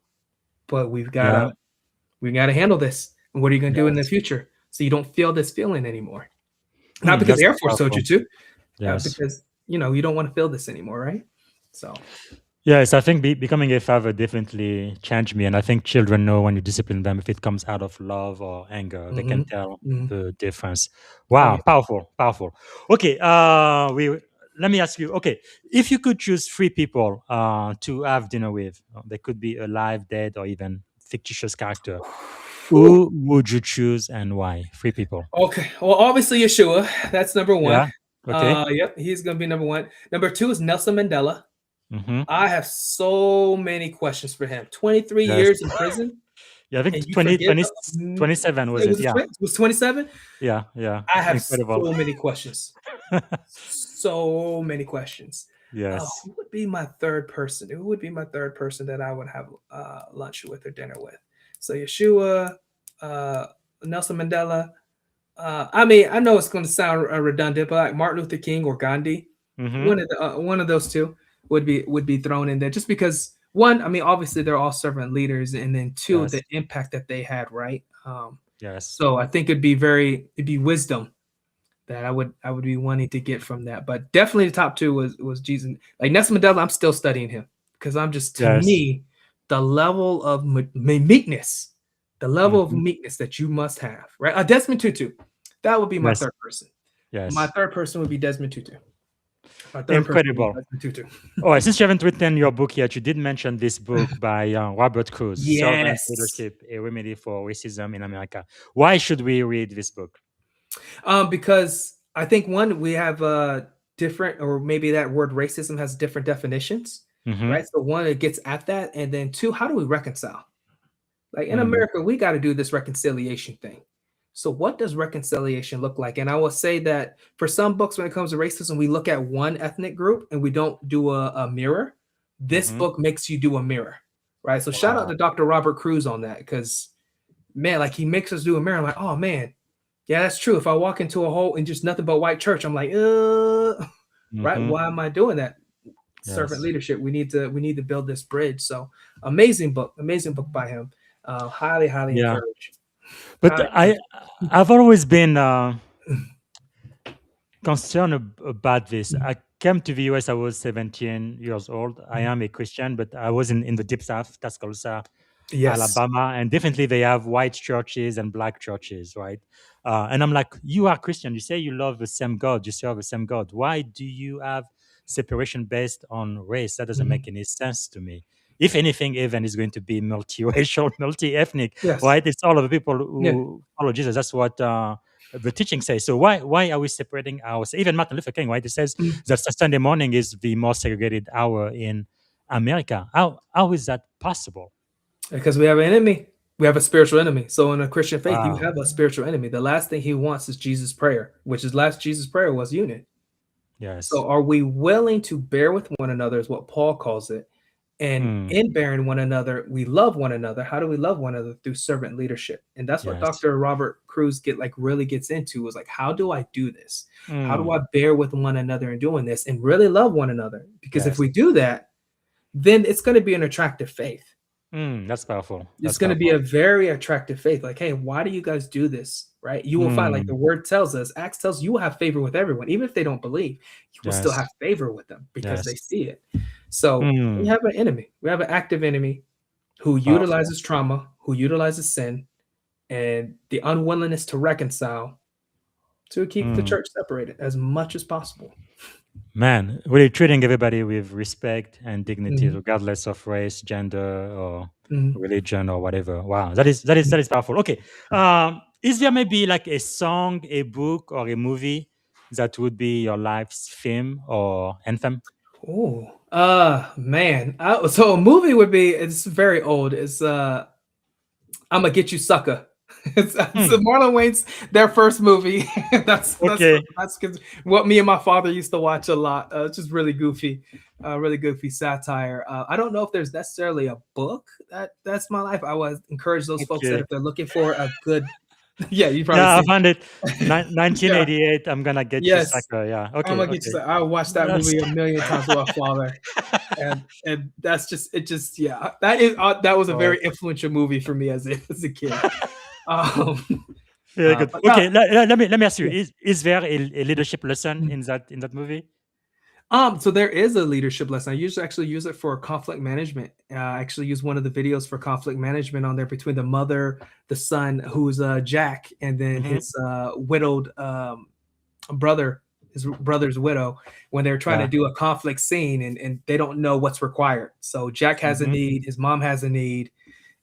but we've got Yeah. to we got to handle this. And what are you going to do in the Yes. future so you don't feel this feeling anymore? Not because That's the Air so Force told you powerful. to, Yes. because you don't want to feel this anymore, right? So, Yes, I think becoming a father definitely changed me, and I think children know when you discipline them if it comes out of love or anger. They can hmm tell hmm the difference. oh Wow, yeah. powerful, powerful. Okay, we let me ask you. Okay, if you could choose three people to have dinner with, they could be alive, dead, or even fictitious character. Whew. Who would you choose and why? Three people. Okay. Well, obviously Yeshua. That's number one. Yeah. Okay. Yep, he's gonna be number one. Number two is Nelson Mandela. Mm-hmm. I have so many questions for him. 23 Yes. years in prison, Yeah, I think and you 20, forgive 20, him. 27 was It it? was Yeah. it was 27. Yeah. Yeah. I have Incredible. so many questions. So many questions. Yes. Who would be my third person? Who would be my third person that I would have lunch with or dinner with? So Yeshua, uh, Nelson Mandela. I mean, I know it's going to sound redundant, but like Martin Luther King or Gandhi, Mm-hmm. one of those two would be thrown in there, just because one, I mean, obviously they're all servant leaders, and then two, Yes. the impact that they had, right? Yes. So I think it'd be wisdom that I would be wanting to get from that. But definitely the top two was Jesus. Like Nelson Mandela, I'm still studying him because I'm just, to Yes. me, the level of meekness, the level of Mhm. meekness that you must have, right? Desmond Tutu, that would be my Yes. third person. My Yes. third person would be Desmond Tutu. My third person would be Incredible. Desmond Tutu. All right. Since you haven't written your book yet, you did mention this book by Robert Cruz, Servant Yes. Leadership: A Remedy for Racism in America. Why should we read this book? Because I think one, we have different, or maybe that word racism has different definitions, Mm-hmm. right? So one, it gets at that, and then two, how do we reconcile? Like in America, we got to do this reconciliation thing. So what does reconciliation look like? And I will say that for some books, when it comes to racism, we look at one ethnic group and we don't do a mirror. This Mm-hmm. book makes you do a mirror, right? So shout out Wow. to Dr. Robert Cruz on that, because man, like, he makes us do a mirror. I'm like, oh man, yeah, that's true. If I walk into a hole and just nothing but white church, I'm like, right? Mm-hmm. Why am I doing that? Servant Yes. leadership. We need to build this bridge. So amazing book by him. Highly Yeah. encourage. But Highly I've always been concerned about this. encourage. I came to the US. I was 17 years old. I am a Christian, but I was in the deep south, Tuscaloosa, Yes. Alabama, and definitely they have white churches and black churches, right? And I'm like, you are Christian. You say you love the same God. You serve the same God. Why do you have separation based on race? That doesn't make Mhm. any sense to me. If anything, even is going to be multiracial, multi-ethnic, Yes. right? It's all of the people Yeah. who follow Jesus. That's what the teaching says. So why are we separating ours? Even Martin Luther King, right? It says Mm. that Sunday morning is the most segregated hour in America. How is that possible? Because we have an enemy. We have a spiritual enemy. So in a Christian faith, you Wow. have a spiritual enemy. The last thing he wants is Jesus' prayer, which is last Jesus' prayer was unit. Yes. So are we willing to bear with one another, is what Paul calls it, And Mm. in bearing one another, we love one another. How do we love one another? Through servant leadership. And that's what Yes. Dr. Robert Cruz really gets into, is like, how do I do this? How do Mm. I bear with one another in doing this and really love one another? Because if Yes. we do that, then it's going to be an attractive faith. That's powerful. It's That's going to be powerful. a very attractive faith. Like, hey, why do you guys do this? Right? You will find, like the Mm. word tells us, Acts tells you will have favor with everyone. Even if they don't believe, you will still Yes. have favor with them because they Yes. see it. So we Mm. have an enemy. We have an active enemy who Powerful. utilizes trauma, who utilizes sin, and the unwillingness to reconcile to keep the Mm. church separated as much as possible. Man, really treating everybody with respect and dignity, Mhm. regardless of race, gender, or Mhm. religion, or whatever. Wow, that is powerful. Okay, is there maybe like a song, a book, or a movie that would be your life's theme or anthem? Oh, man. So a movie would be, it's very old. It's I'ma Get You Sucker. It's Hmm. Marlon Wayne's their first movie. Okay. That's what me and my father used to watch a lot. It's just really goofy satire. I don't know if there's necessarily a book that's my life. I would encourage those folks that Okay. if they're looking for a good, yeah, you've probably Yeah, I seen found it. it. Yeah, 1988. I'm gonna get you, yes, sucker. Yeah. I'm Okay. gonna get you. Okay. I watched that That's movie a million times with my father, and that's just it. Just yeah, that was a wow. very influential movie for me as a kid. Um, Very good. but Okay. Let me ask you: yeah. Is there a leadership lesson Mm. in that movie? So there is a leadership lesson. I usually actually use it for conflict management. I actually use one of the videos for conflict management on there between the mother, the son, who's Jack, and then Mm-hmm. his widowed brother, his brother's widow, when they're trying to Yeah. do a conflict scene and they don't know what's required. So Jack has a Mm-hmm. need, his mom has a need,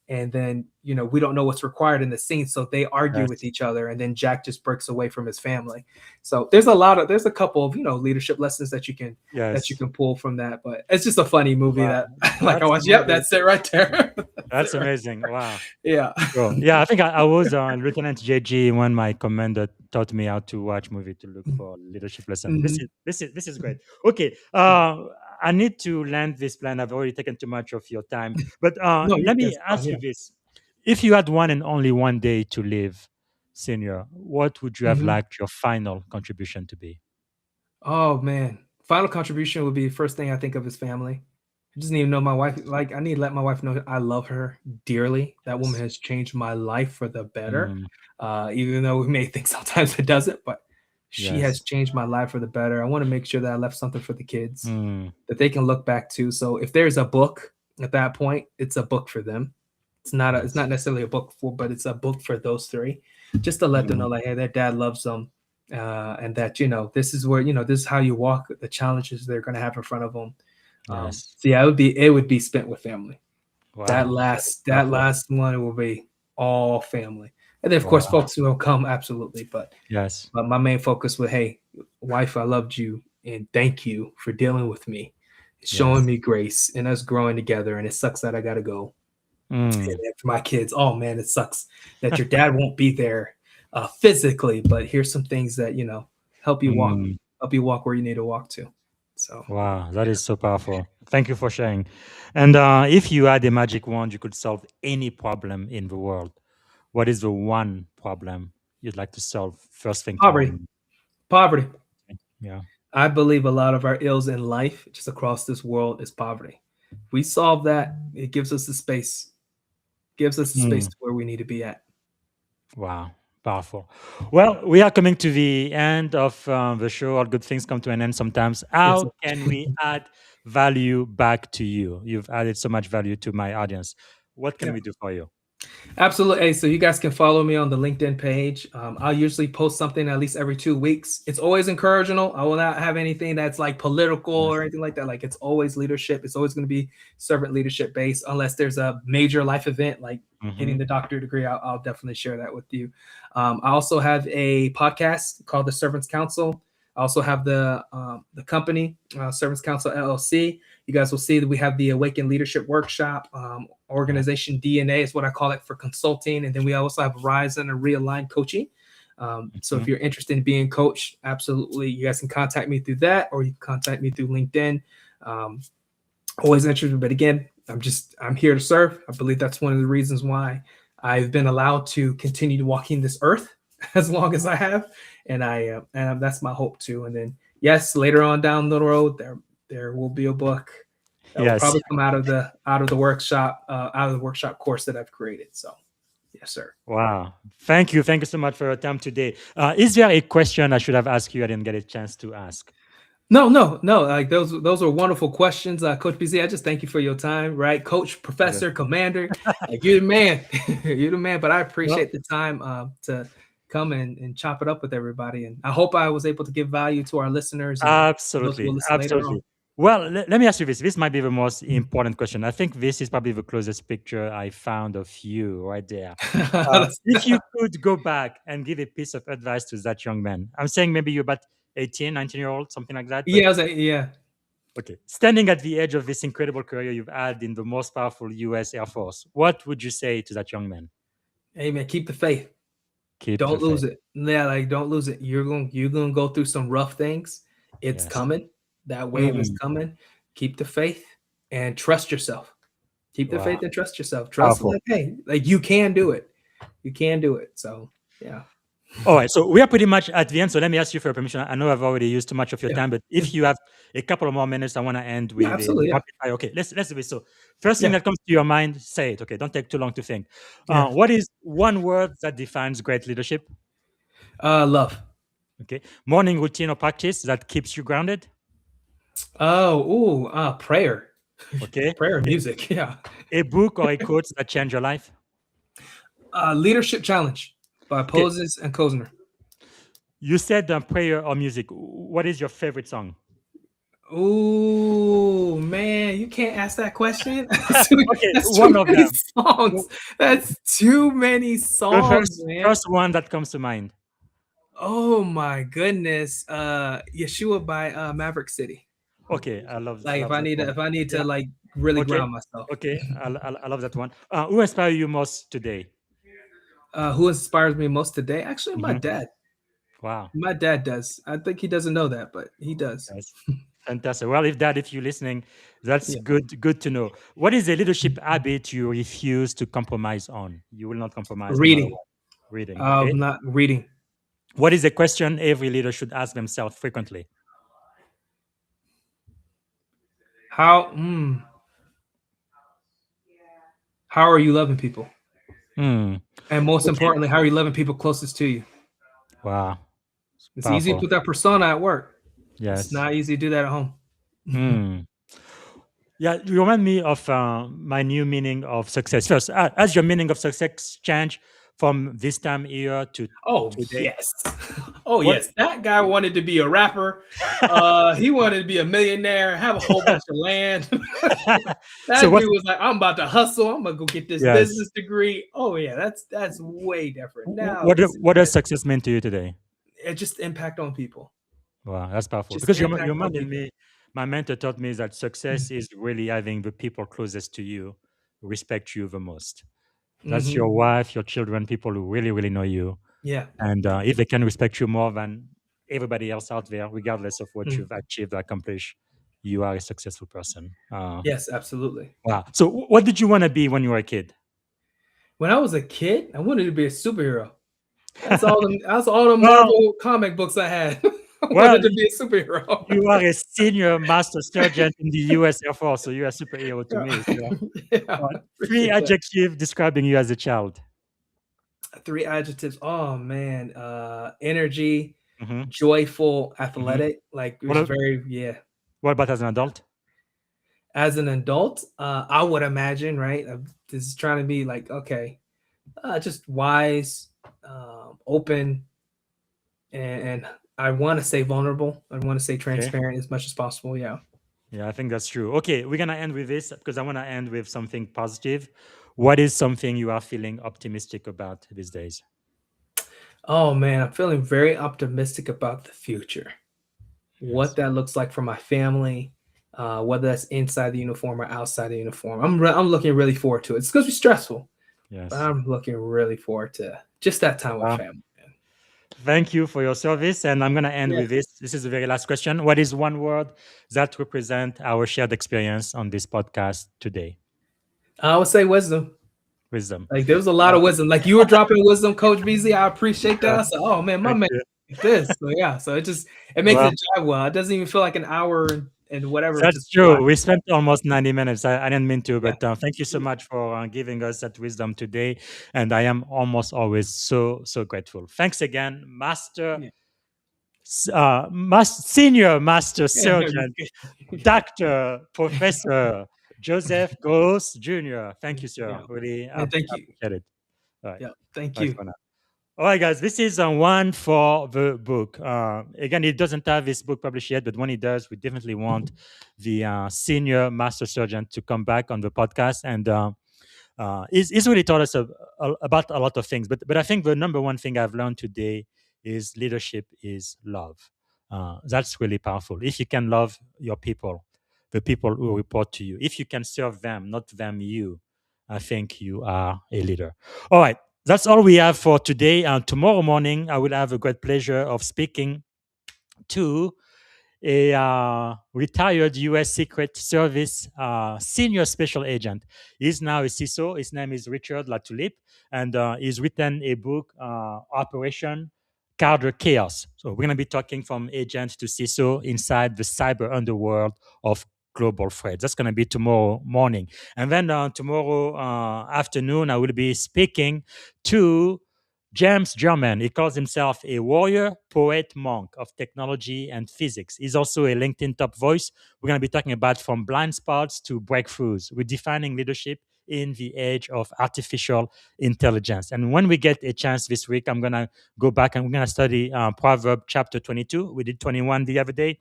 and then we don't know what's required in the scene, so they argue with Yes. each other, and then Jack just breaks away from his family. So there's a couple of leadership lessons that you Yes. can pull from that, but it's just a funny movie Wow. that like I That's watched. Yep, amazing. that's it right there. That's it That's right amazing. there. Wow. Yeah. Cool. Yeah, I think I was Lieutenant JG when my commander taught me how to watch movie to look for leadership lesson. This Mhm. is this is this is great. Okay, I need to land this plan. I've already taken too much of your time, but No, let it's me fine. ask Yeah. you this: if you had one and only one day to live, senior, what would you have Mhm. liked your final contribution to be? Oh man, final contribution would be first thing I think of is family. I just need to know my wife. Like I need to let my wife know I love her dearly. That woman Yes. has changed my life for the better. Mm, Even though we may think sometimes it doesn't, but she yes. has changed my life for the better. I want to make sure that I left something for the kids Mm, that they can look back to. So if there's a book at that point, it's a book for them. It's yes. not necessarily a book for, but it's a book for those three, just to let them know Mm, like, hey, their dad loves them, and that this is where this is how you walk the challenges they're going to have in front of them. yes. So yeah, it would be spent with family. That Wow. That is last that powerful. last one will be all family, and then of course Wow. folks will come absolutely, Yes. but my main focus was, hey, wife, I loved you, and thank you for dealing with me, showing Yes. me grace, and us growing together. And it sucks that I got to go. And Mm, then for my kids, oh man, it sucks that your dad won't be there physically, but here's some things that help you walk, mm. where you need to walk to. So Wow, that is so powerful. Thank you for sharing. And if you had a magic wand, you could solve any problem in the world. What is the one problem you'd like to solve first thing tomorrow poverty, morning? poverty. Yeah. I believe a lot of our ills in life, just across this world, is poverty. If we solve that, it gives us the space Mm, to where we need to be at. wow, powerful. Well, we are coming to the end of the show. All good things come to an end sometimes. Yes. How can we add value back to you? You've added so much value to my audience. What can Yeah. we do for you? Absolutely. Hey, so you guys can follow me on the LinkedIn page. I'll usually post something at least every 2 weeks. It's always encouraging. I will not have anything that's like political Yes. or anything like that. Like it's always leadership. It's always going to be servant leadership based, unless there's a major life event like getting Mm-hmm. the doctorate degree. I'll definitely share that with you. I also have a podcast called The Servants Council. I also have the company Servants Council LLC. You guys will see that we have the Awaken Leadership Workshop. Yeah. Organization DNA is what I call it for consulting. And then we also have Rise and Realign coaching. So if Mhm. you're interested in being coached, absolutely, you guys can contact me through that, or you can contact me through LinkedIn. Um, always interested. But again, I'm here to serve. I believe that's one of the reasons why I've been allowed to continue to walking this earth as long as I have, and that's my hope too. And then yes, later on down the road, there will be a book that will Yes. probably come out of the workshop course that I've created. So yes, sir. Wow. Thank you. Thank you so much for your time today. Is there a question I should have asked you I didn't get a chance to ask? No, no, no. Like those are wonderful questions, Coach BZ. I just thank you for your time, right, Coach, Yeah. Professor, Commander. Like you're the man, you're the man. But I Well, appreciate the time to come and chop it up with everybody, and I hope I was able to give value to our listeners and those who will absolutely. listen later on. Absolutely. Well, let me ask you this. This might be the most important question. I think this is probably the closest picture I found of you right there. If you could go back and give a piece of advice to that young man, I'm saying maybe you're about 18, 19-year-old, something like that. But Yeah, I was like, yeah. okay, standing at the edge of this incredible career you've had in the most powerful US Air Force, what would you say to that young man? Hey man, keep the faith. Keep the Don't lose faith. it. Yeah, like don't lose it. You're gonna go through some rough things. It's Yes. coming. That wave is Mm, coming. Keep the faith and trust yourself. Keep the wow. faith and trust yourself. Trust Powerful. like, hey, like you can do it. You can do it. So yeah. All right, so we are pretty much at the end. So let me ask you for your permission. I know I've already used too much of your Yeah. time, but if you have a couple of more minutes, I want to end Yeah, with a absolutely. Yeah. rapid fire. Okay, let's do this. So first thing Yeah. that comes to your mind, say it. Okay, don't take too long to think. Yeah. What is one word that defines great leadership? Love. Okay, morning routine or practice that keeps you grounded. Prayer. Okay, Prayer and music. Yeah. a book or a quote that changed your life. Leadership Challenge by Okay, Poses and Kozner. you said prayer or music. What is your favorite song? Oh man, you can't ask that question. That's too, Okay, that's one too of many them. songs. That's too many The songs, first man. first one that comes to mind. Oh my goodness. Yeshua by Maverick City. Okay, I Like love that one. if I need Yeah. to like really Okay. ground myself. Okay. I love that one. Who inspire you most today? Who inspires me most today? Actually, my Mhm. dad. Wow. My dad does. I think he doesn't know that, but he does. That's fantastic. Well, if you're listening, that's Yeah. good to know. What is a leadership habit you refuse to compromise on? You will not compromise no matter Reading. what. Reading. Okay. Not reading. What is a question every leader should ask themselves frequently? How how are you loving people? Hmm. And most Okay. importantly, how are you loving people closest to you? Wow. It's easy to Powerful. put that persona at work. It's Yes. not easy to do that at home. Hmm. Yeah, you remind me of my new meaning of success. First, as your meaning of success change from this time here to Oh today, yes. Oh what? yes. That guy wanted to be a rapper. He wanted to be a millionaire, have a whole bunch of land. So That what? dude was like, I'm about to hustle. I'm gonna go get this Yes. business degree. Oh yeah, that's way different. Now What does success mean to you today? it just impact on people. Wow, that's powerful. Just Because you impact on reminded people. me, my mentor taught me that success is really having the people closest to you respect you the most. That's Hmm. your wife, your children, people who really know you. Yeah. And if they can respect you more than everybody else out there, regardless of what Mm. you've achieved or accomplished, you are a successful person. Yes, absolutely. Wow. So, what did you want to be when you were a kid? When I was a kid, I wanted to be a superhero. That's all the well, Marvel comic books I had. I well, wanted to be a superhero. you are a senior master sergeant in the U.S. Air Force, so you're a superhero to me. So, Yeah, yeah, uh, three appreciate that. adjectives describing you as a child. Three adjectives. Oh man, energy, Hmm. joyful, Hmm. athletic. Like it What, was a- very yeah. what about as an adult? As an adult, I would imagine right. This is trying to be like okay, just wise, open, and I want to say vulnerable. I want to say Okay. transparent as much as possible. Yeah. Yeah, I think that's true. Okay, we're gonna end with this because I want to end with something positive. What is something you are feeling optimistic about these days? Oh man, I'm feeling very optimistic about the future. What Yes, that looks like for my family, whether that's inside the uniform or outside the uniform. I'm looking really forward to it. It's going to be stressful, but yes. I'm looking really forward to just that time with Wow. family. Man. Thank you for your service. And I'm going to end with this. This is the very last question. What is one word that represents our shared experience on this podcast today? I would say wisdom. Wisdom. Like there was a lot of wisdom. Like you were dropping wisdom, Coach BZ. I appreciate that. I said, oh man, my Thank man you. like this. So yeah, so it makes Well, it jive well. It doesn't even feel like an hour and whatever. that's Just true. We spent almost 90 minutes. I didn't mean to, yeah. but thank you so much for giving us that wisdom today. And I am almost always so, so grateful. Thanks again, Yeah. Senior Master Yeah. Surgeon, Dr. Professor Joseph Groce Jr. Thank you, sir. Yeah. Really And thank you. appreciate it. All right. Yeah. Thank Bye you. for now. All right, guys, this is one for the book. Again, it doesn't have this book published yet, but when it does, we definitely want the senior master surgeon to come back on the podcast. And he's really taught us about a lot of things. But I think the number one thing I've learned today is leadership is love. That's really powerful. If you can love your people, the people who report to you, if you can serve them, not them you, I think you are a leader. All right. That's all we have for today. Tomorrow morning, I will have a great pleasure of speaking to a retired U.S. Secret Service senior special agent. He's now a CISO. His name is Richard Latulippe, and he's written a book, Operation Counter Chaos. So we're going to be talking from agent to CISO inside the cyber underworld of global threats. That's going to be tomorrow morning. And then tomorrow afternoon, I will be speaking to James German. He calls himself a warrior, poet, monk of technology and physics. He's also a LinkedIn top voice. We're going to be talking about from blind spots to breakthroughs, redefining leadership in the age of artificial intelligence. And when we get a chance this week, I'm going to go back and we're going to study Proverbs chapter 22. We did 21 the other day.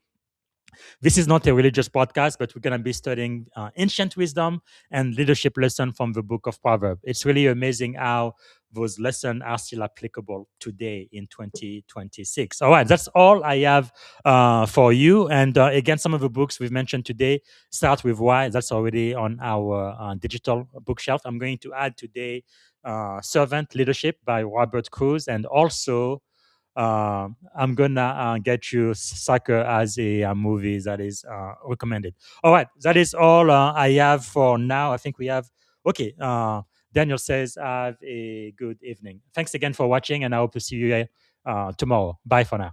This is not a religious podcast, but we're going to be studying ancient wisdom and leadership lesson from the book of Proverbs. It's really amazing how those lessons are still applicable today in 2026. All right, that's all I have for you. And again, some of the books we've mentioned today start with Why. That's already on our digital bookshelf. I'm going to add today Servant Leadership by Robert Cruz, and also I'm gonna get you Soccer as a movie that is recommended. All right, that is all I have for now. I think we have okay. Daniel says, "Have a good evening." Thanks again for watching, and I hope to see you tomorrow. Bye for now.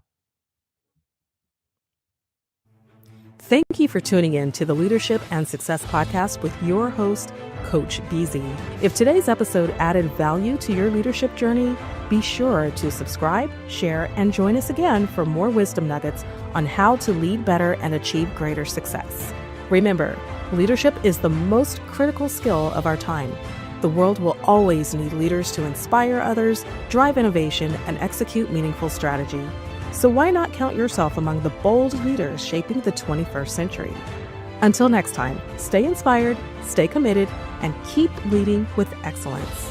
Thank you for tuning in to the Leadership and Success Podcast with your host, Coach BZ. If today's episode added value to your leadership journey, be sure to subscribe, share, and join us again for more wisdom nuggets on how to lead better and achieve greater success. Remember, leadership is the most critical skill of our time. The world will always need leaders to inspire others, drive innovation, and execute meaningful strategy. So why not count yourself among the bold leaders shaping the 21st century? Until next time, stay inspired, stay committed, and keep leading with excellence.